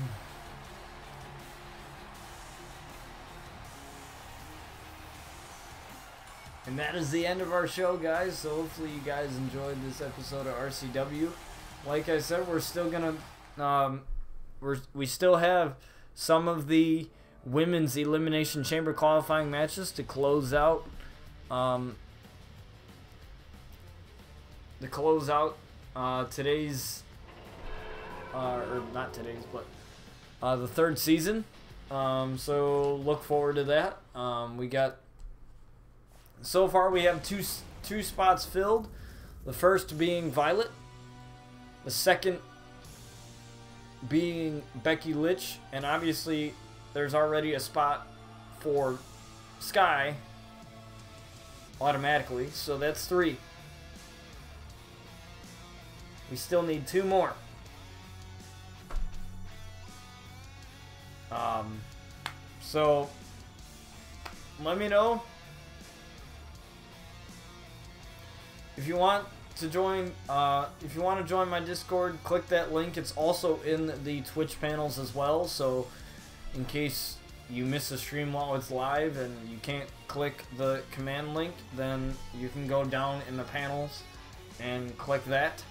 And that is the end of our show, guys. So hopefully you guys enjoyed this episode of RCW. Like I said, we're still gonna we still have some of the women's elimination chamber qualifying matches to close out today's or not today's, but the third season. So look forward to that. We got, so far we have two spots filled. The first being Violet, the second being Becky Lynch, and obviously there's already a spot for Sky automatically, so that's 3. We still need 2 more. So let me know if you want to join. If you want to join my Discord, click that link. It's also in the Twitch panels as well. So in case you miss a stream while it's live and you can't click the command link, then you can go down in the panels and click that.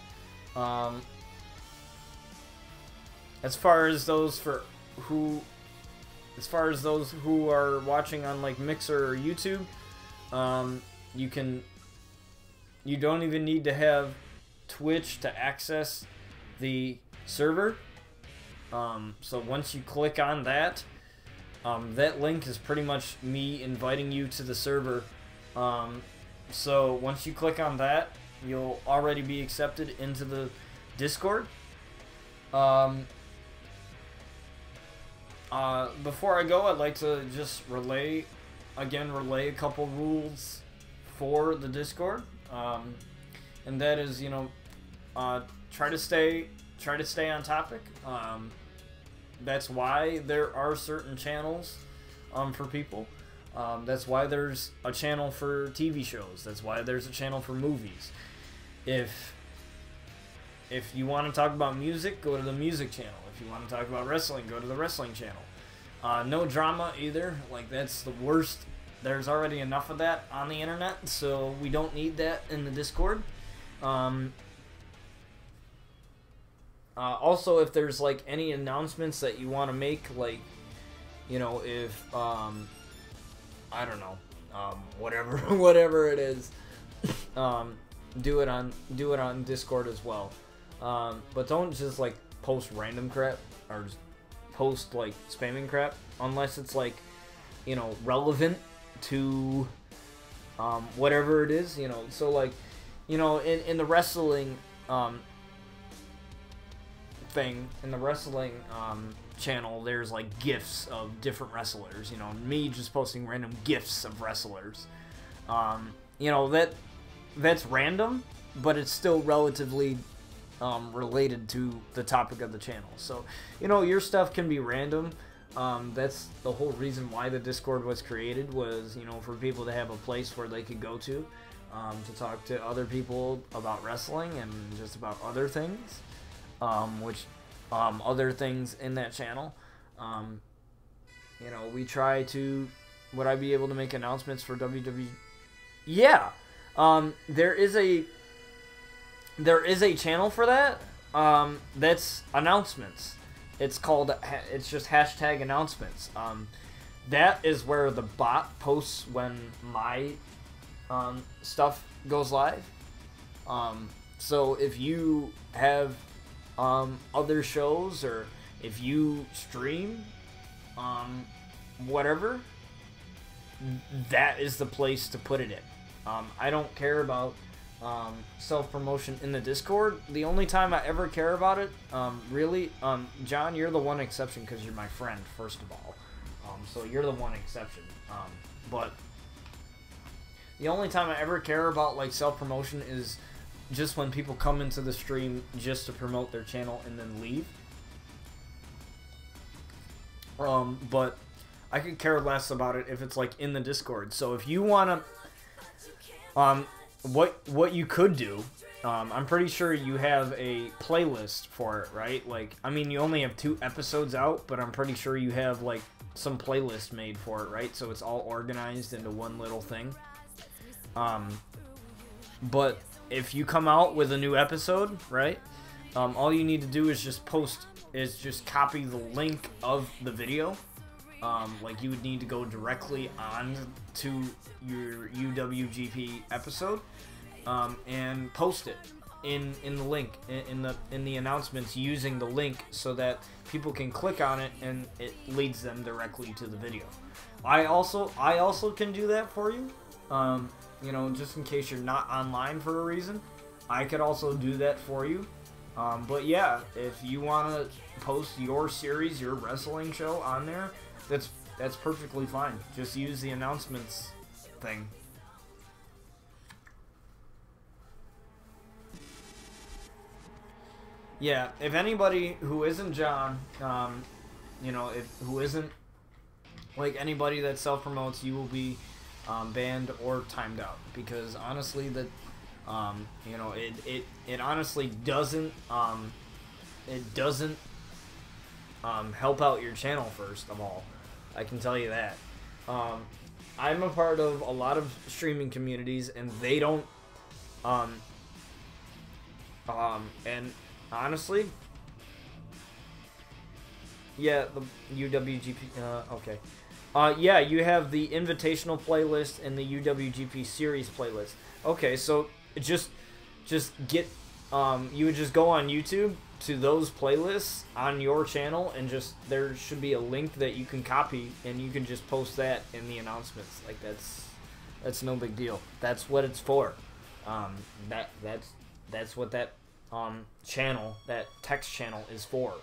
As far as those who are watching on like Mixer or YouTube, you don't even need to have Twitch to access the server. So once you click on that, that link is pretty much me inviting you to the server. So once you click on that, you'll already be accepted into the Discord. Before I go, I'd like to just relay a couple rules for the Discord. And that is, try to stay on topic. That's why there are certain channels for people. That's why there's a channel for TV shows. That's why there's a channel for movies. If you want to talk about music, go to the music channel. If you want to talk about wrestling, go to the wrestling channel. No drama either. Like, that's the worst. There's already enough of that on the internet, so we don't need that in the Discord. Also, if there's like any announcements that you want to make, like, you know, if I don't know, whatever whatever it is, do it on Discord as well. But don't just like post random crap or just post like spamming crap unless it's like, you know, relevant to whatever it is, you know. So like, you know, in the wrestling thing, in the wrestling channel, there's like gifs of different wrestlers, you know, me just posting random gifs of wrestlers, you know, that's random, but it's still relatively related to the topic of the channel. So, you know, your stuff can be random. That's the whole reason why the Discord was created, was, you know, for people to have a place where they could go to talk to other people about wrestling and just about other things, other things in that channel. You know, we try to, would I be able to make announcements for WWE? Yeah. There is a channel for that. That's announcements. It's called, it's just hashtag announcements. That is where the bot posts when my stuff goes live. So if you have other shows, or if you stream whatever, that is the place to put it in. I don't care about self-promotion in the Discord. The only time I ever care about it, really, John, you're the one exception because you're my friend, first of all. So you're the one exception. But the only time I ever care about like self-promotion is just when people come into the stream just to promote their channel and then leave. But I could care less about it if it's like in the Discord. So if you wanna, what you could do, I'm pretty sure you have a playlist for it, right? Like, I mean, you only have 2 episodes out, but I'm pretty sure you have like some playlist made for it, right? So it's all organized into one little thing. But if you come out with a new episode, right, all you need to do is just copy the link of the video. Like, you would need to go directly on to your UWGP episode, and post it in the link, in the announcements, using the link so that people can click on it and it leads them directly to the video. I also can do that for you. You know, just in case you're not online for a reason, I could also do that for you. But yeah, if you want to post your series, your wrestling show on there, that's perfectly fine. Just use the announcements thing. Yeah, if anybody who isn't John, you know, who isn't like anybody that self-promotes, you will be banned or timed out, because honestly, that you know, it honestly doesn't help out your channel. First of all, I can tell you that. I'm a part of a lot of streaming communities, and they don't and honestly, yeah, the UWGP, okay. Yeah, you have the Invitational playlist and the UWGP Series playlist. Okay, so just get, you would just go on YouTube to those playlists on your channel, and just, there should be a link that you can copy, and you can just post that in the announcements. Like, that's no big deal. That's what it's for. That's what that channel, that text channel is for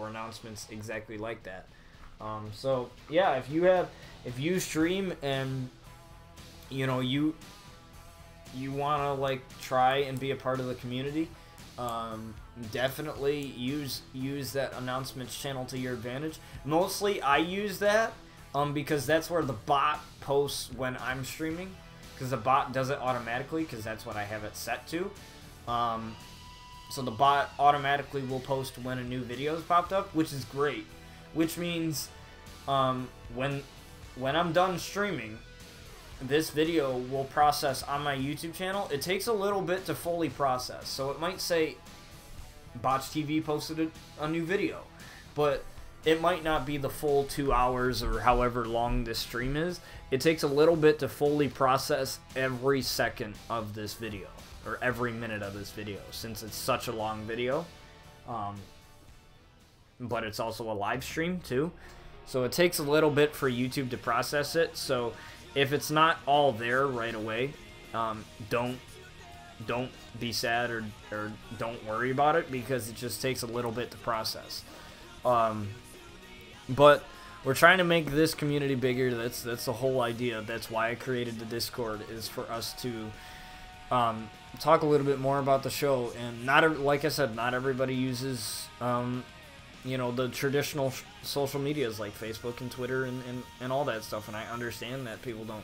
announcements exactly like that. So yeah, if you stream and, you know, you want to like try and be a part of the community, definitely use that announcements channel to your advantage. Mostly I use that because that's where the bot posts when I'm streaming, because the bot does it automatically, because that's what I have it set to. So the bot automatically will post when a new video is popped up, which is great. Which means when I'm done streaming, this video will process on my YouTube channel. It takes a little bit to fully process, so it might say Botch TV posted a new video, but it might not be the full 2 hours or however long this stream is. It takes a little bit to fully process every second of this video, or every minute of this video, since it's such a long video. But it's also a live stream too, so it takes a little bit for YouTube to process it. So if it's not all there right away, don't be sad or don't worry about it, because it just takes a little bit to process. But we're trying to make this community bigger. That's the whole idea. That's why I created the Discord, is for us to talk a little bit more about the show. And like I said, not everybody uses you know, the traditional social medias like Facebook and Twitter and all that stuff, and I understand that people don't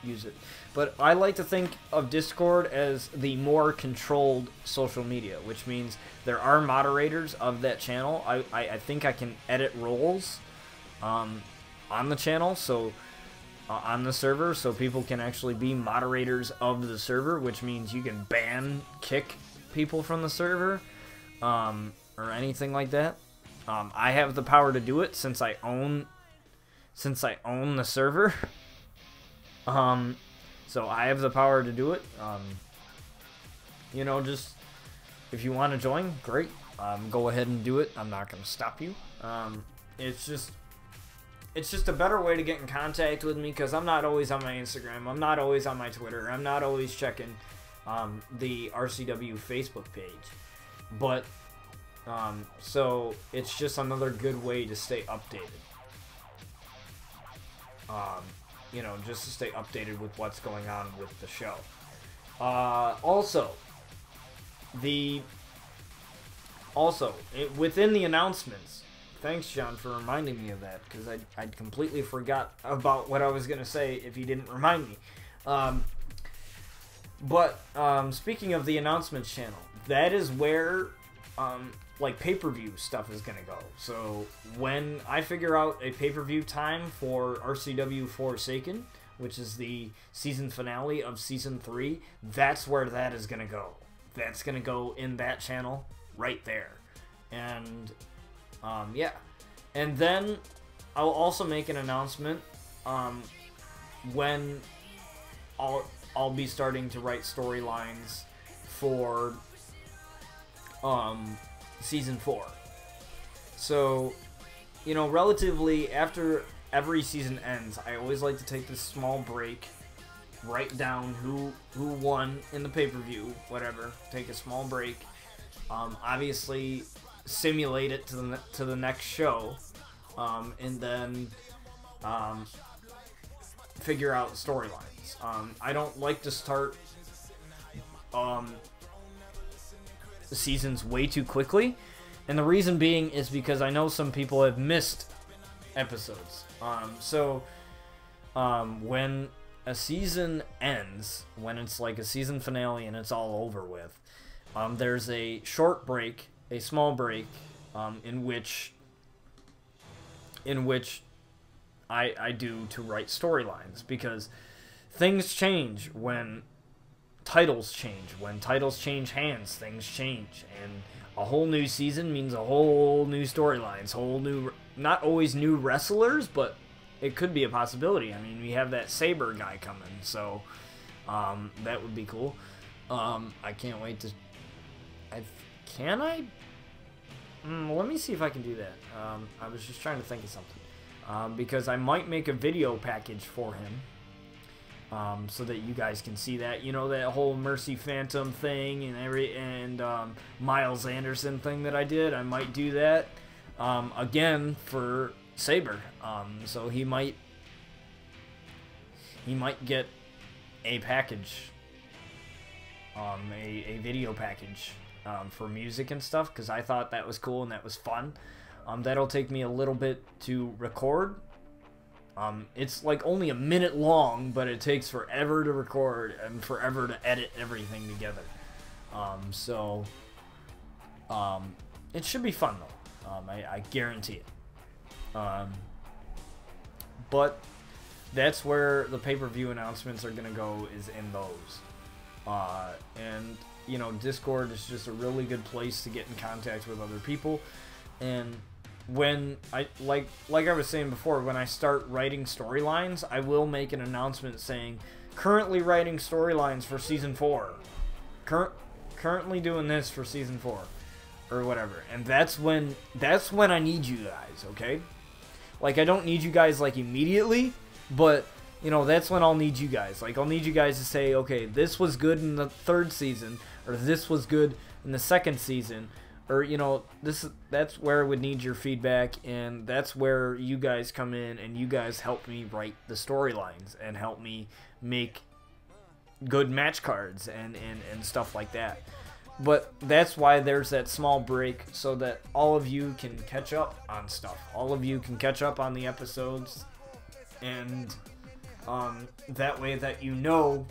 use it. But I like to think of Discord as the more controlled social media, which means there are moderators of that channel. I think I can edit roles on the channel, so on the server, so people can actually be moderators of the server, which means you can kick people from the server, or anything like that. I have the power to do it since I own the server. So I have the power to do it. You know, just if you want to join, great. Go ahead and do it. I'm not going to stop you. It's just a better way to get in contact with me, because I'm not always on my Instagram. I'm not always on my Twitter. I'm not always checking the RCW Facebook page. But so it's just another good way to stay updated. You know, just to stay updated with what's going on with the show. Also, within the announcements, thanks, John, for reminding me of that, because I'd completely forgot about what I was going to say if you didn't remind me. But speaking of the announcements channel, that is where like pay-per-view stuff is gonna go. So when I figure out a pay-per-view time for RCW Forsaken, which is the season finale of season 3, that's where that is gonna go. That's gonna go in that channel right there. And yeah, and then I'll also make an announcement when I'll be starting to write storylines for season 4. So, you know, relatively after every season ends, I always like to take this small break, write down who won in the pay-per-view, whatever, take a small break, obviously simulate it to the next show, and then figure out storylines. I don't like to start seasons way too quickly, and the reason being is because I know some people have missed episodes. So when a season ends, when it's like a season finale and it's all over with, there's a short break, a small break, in which I do to write storylines, because things change when titles change. When titles change hands, things change, and a whole new season means a whole new storylines, whole new, not always new wrestlers, but it could be a possibility. I mean, we have that Saber guy coming, so that would be cool. I can't wait to. Let me see if I can do that. I was just trying to think of something, because I might make a video package for him. So that you guys can see that, you know, that whole Mercy Phantom thing and Miles Anderson thing that I did. I might do that again for Saber. So he might get a package, a video package for music and stuff, because I thought that was cool and that was fun. That'll take me a little bit to record. It's like only a minute long, but it takes forever to record and forever to edit everything together. So it should be fun though. I guarantee it. But that's where the pay-per-view announcements are gonna go, is in those. And you know, Discord is just a really good place to get in contact with other people. And when I like I was saying before, when I start writing storylines, I will make an announcement saying currently writing storylines for season 4. Currently doing this for season 4 or whatever. And that's when I need you guys, okay? Like, I don't need you guys like immediately, but you know, that's when I'll need you guys. Like, I'll need you guys to say, okay, this was good in the 3rd season, or this was good in the 2nd season, or, you know, that's where I would need your feedback, and that's where you guys come in, and you guys help me write the storylines, and help me make good match cards, and stuff like that. But that's why there's that small break, so that all of you can catch up on stuff. All of you can catch up on the episodes, and that way that you know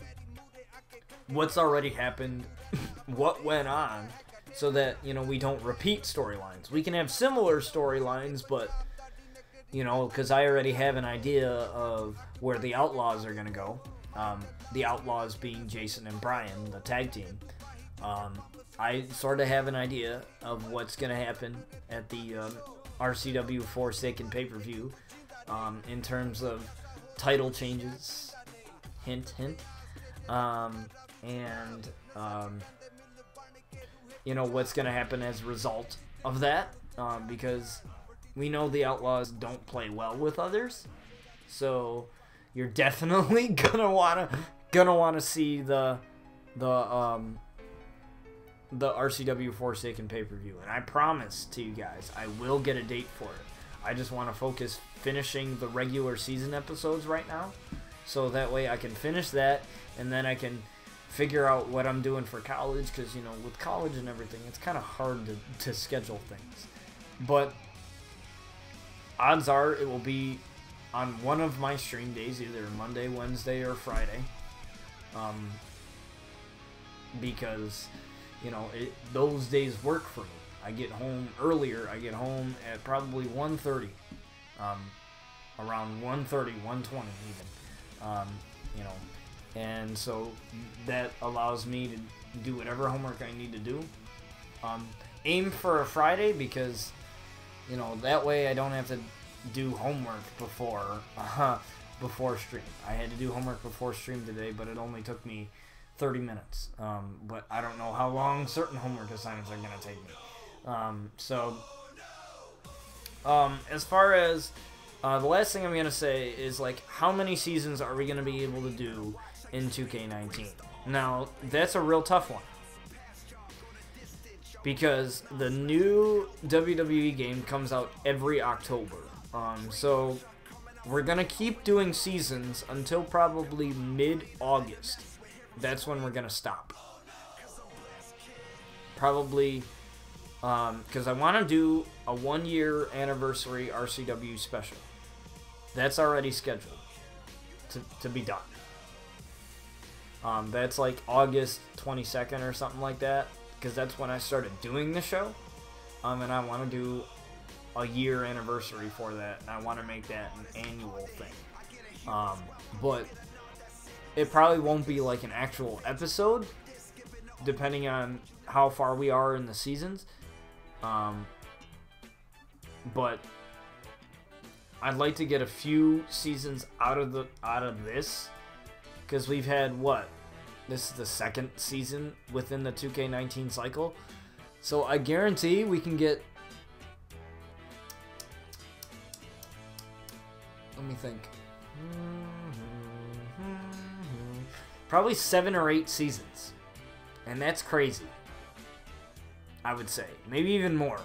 what's already happened, what went on, so that, you know, we don't repeat storylines. We can have similar storylines, but, you know, because I already have an idea of where the Outlaws are going to go. The Outlaws being Jason and Brian, the tag team. I sort of have an idea of what's going to happen at the RCW Forsaken pay-per-view in terms of title changes, hint, hint, and you know, what's going to happen as a result of that, because we know the Outlaws don't play well with others, so you're definitely gonna wanna see the RCW Forsaken pay-per-view, and I promise to you guys, I will get a date for it. I just want to focus finishing the regular season episodes right now, so that way I can finish that, and then I can figure out what I'm doing for college, because, you know, with college and everything, it's kind of hard to schedule things. But odds are it will be on one of my stream days, either Monday, Wednesday, or Friday, because, you know, those days work for me. I get home earlier. I get home at probably 1:30, around 1:30, 1:20 even, you know, and so that allows me to do whatever homework I need to do. Aim for a Friday, because, you know, that way I don't have to do homework before stream. I had to do homework before stream today, but it only took me 30 minutes. But I don't know how long certain homework assignments are going to take me. As far as the last thing I'm going to say is, like, how many seasons are we going to be able to do in 2K19? Now, that's a real tough one, because the new WWE game comes out every October. So we're going to keep doing seasons until probably mid-August. That's when we're going to stop. Probably, because I want to do a 1-year anniversary RCW special. That's already scheduled to be done. That's like August 22nd or something like that, because that's when I started doing the show. And I want to do a year anniversary for that, and I want to make that an annual thing. But it probably won't be like an actual episode, depending on how far we are in the seasons. But I'd like to get a few seasons out of this, because we've had, what? This is the 2nd season within the 2K19 cycle. So I guarantee we can get, let me think, probably 7 or 8 seasons. And that's crazy, I would say. Maybe even more,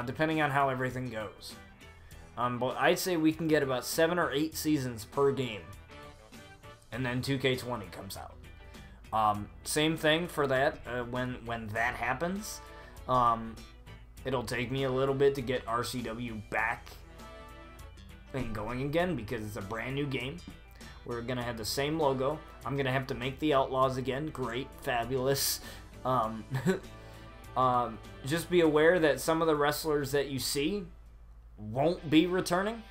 depending on how everything goes. But I'd say we can get about 7 or 8 seasons per game. And then 2K20 comes out. Same thing for that, when that happens. It'll take me a little bit to get RCW back and going again, because it's a brand new game. We're going to have the same logo. I'm going to have to make the Outlaws again. Great, fabulous. Just be aware that some of the wrestlers that you see won't be returning.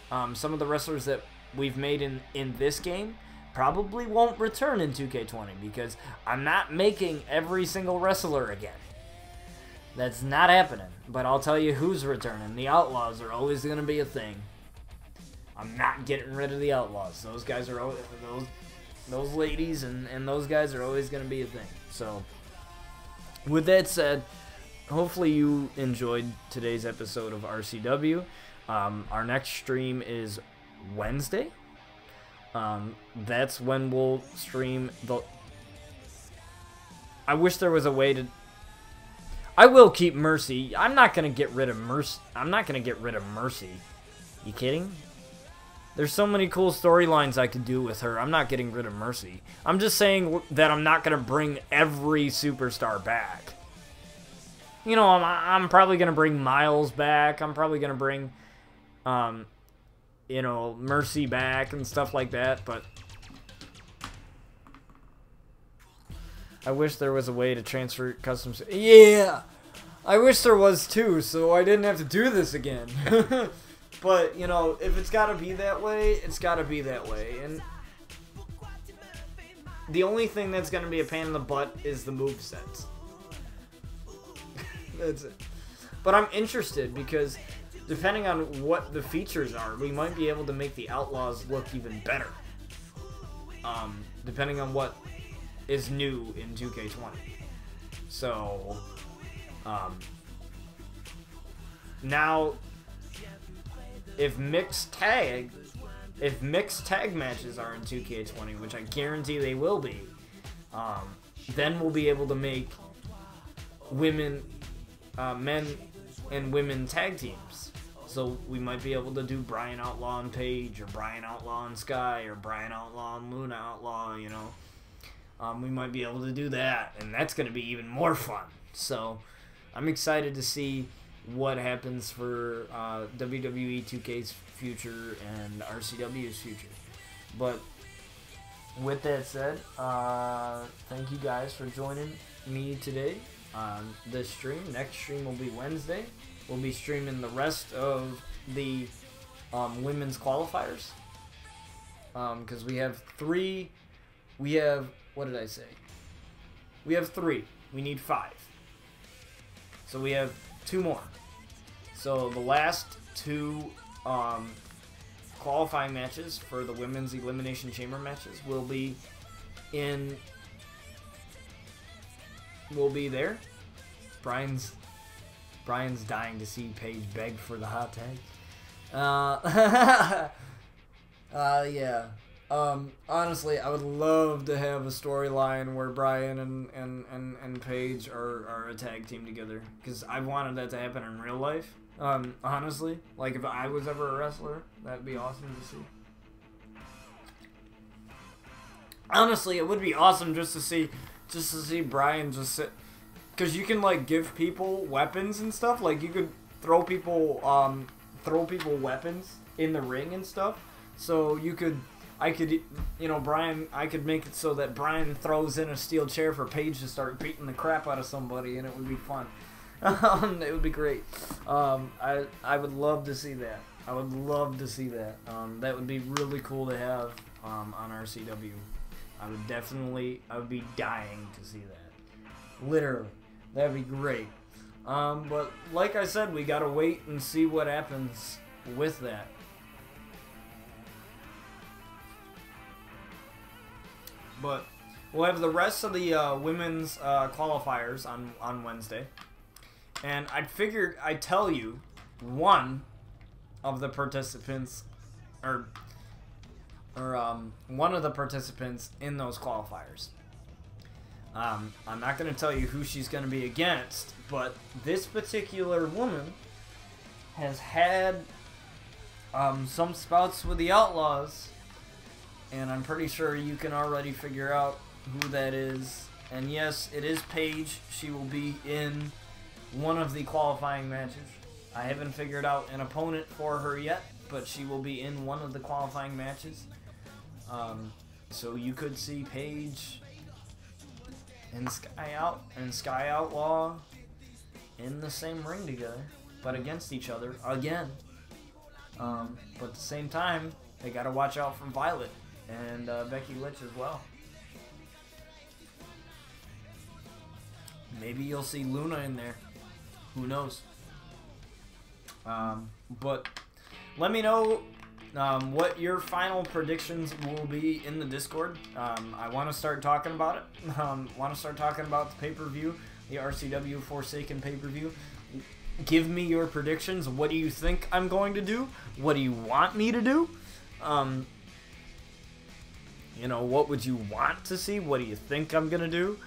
Some of the wrestlers that we've made in this game probably won't return in 2K20 because I'm not making every single wrestler again. That's not happening. But I'll tell you who's returning. The Outlaws are always going to be a thing. I'm not getting rid of the Outlaws. Those guys are always, those ladies and those guys are always going to be a thing. So, with that said, hopefully you enjoyed today's episode of RCW. Our next stream is Wednesday. That's when we'll stream the... I wish there was a way to... I will keep Mercy. I'm not going to get rid of Mercy. I'm not going to get rid of Mercy. You kidding? There's so many cool storylines I could do with her. I'm not getting rid of Mercy. I'm just saying that I'm not going to bring every superstar back. You know, I'm probably going to bring Miles back. I'm probably going to bring, you know, Mercy back and stuff like that. But I wish there was a way to transfer customs. Yeah! I wish there was too, so I didn't have to do this again. But, you know, if it's got to be that way, it's got to be that way. And the only thing that's going to be a pain in the butt is the movesets. That's it. But I'm interested because depending on what the features are, we might be able to make the Outlaws look even better. Depending on what is new in 2K20. So, now... If mixed tag matches are in 2K20, which I guarantee they will be, then we'll be able to make men and women tag teams. So we might be able to do Brian Outlaw and Paige, or Brian Outlaw and Sky, or Brian Outlaw and Luna Outlaw, you know. We might be able to do that, and that's going to be even more fun. So I'm excited to see what happens for WWE 2K's future and RCW's future. But with that said, thank you guys for joining me today on this stream. Next stream will be Wednesday. We'll be streaming the rest of the women's qualifiers. Because we have three. We have, what did I say? We have 3. We need 5. So we have 2 more. So the last 2 qualifying matches for the women's elimination chamber matches will be there. Brian's dying to see Paige beg for the hot tag. Yeah. Honestly, I would love to have a storyline where Brian and Paige are a tag team together, because I wanted that to happen in real life. Honestly, like if I was ever a wrestler, that'd be awesome to see. Honestly, it would be awesome just to see Brian just sit, because you can like give people weapons and stuff. Like you could throw people weapons in the ring and stuff. So I could, you know, I could make it so that Brian throws in a steel chair for Paige to start beating the crap out of somebody, and it would be fun. It would be great. I would love to see that. I would love to see that. That would be really cool to have on RCW. I would be dying to see that. Literally. That'd be great. But like I said, we gotta wait and see what happens with that. But we'll have the rest of the women's qualifiers on Wednesday. And I figured I'd tell you one of the participants, or one of the participants in those qualifiers. I'm not going to tell you who she's going to be against, but this particular woman has had some spouts with the Outlaws, and I'm pretty sure you can already figure out who that is. And yes, it is Paige. She will be in one of the qualifying matches. I haven't figured out an opponent for her yet, but she will be in one of the qualifying matches. So you could see Paige and Sky Outlaw in the same ring together, but against each other again. But at the same time, they gotta watch out for Violet, and Becky Lynch as well. Maybe you'll see Luna in there. Who knows? But let me know what your final predictions will be in the Discord. I want to start talking about it. Want to start talking about the pay-per-view, the RCW Forsaken pay-per-view. Give me your predictions. What do you think I'm going to do? What do you want me to do? You know, what would you want to see? What do you think I'm going to do?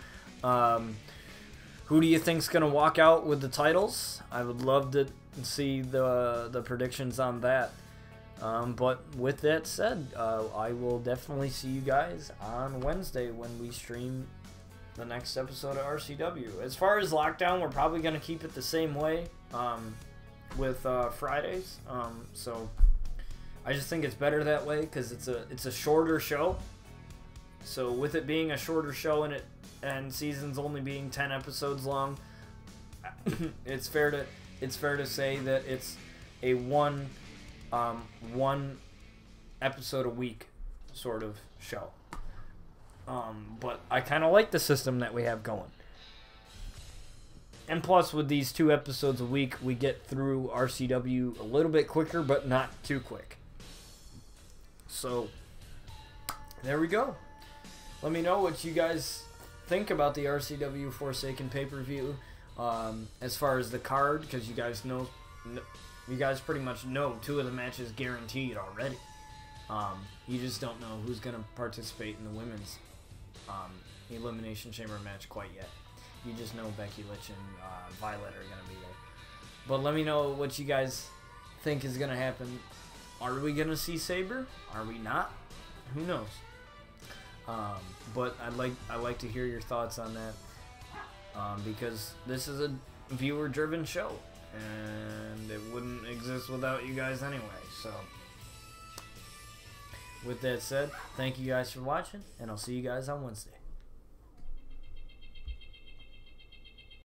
Who do you think's going to walk out with the titles? I would love to see the predictions on that. But with that said, I will definitely see you guys on Wednesday when we stream the next episode of RCW. As far as Lockdown, we're probably going to keep it the same way with Fridays. So I just think it's better that way because it's a shorter show. So with it being a shorter show and seasons only being 10 episodes long, it's fair to say that it's a one episode a week sort of show. But I kind of like the system that we have going. And plus, with these 2 episodes a week, we get through RCW a little bit quicker, but not too quick. So, there we go. Let me know what you guys think about the RCW Forsaken pay-per-view as far as the card, because you guys pretty much know 2 of the matches guaranteed already. You just don't know who's going to participate in the women's Elimination Chamber match quite yet. You just know Becky Lynch and Violet are going to be there. But let me know what you guys think is going to happen. Are we going to see Sabre? Are we not? Who knows? But I'd like to hear your thoughts on that, because this is a viewer-driven show, and it wouldn't exist without you guys anyway. So, with that said, thank you guys for watching, and I'll see you guys on Wednesday.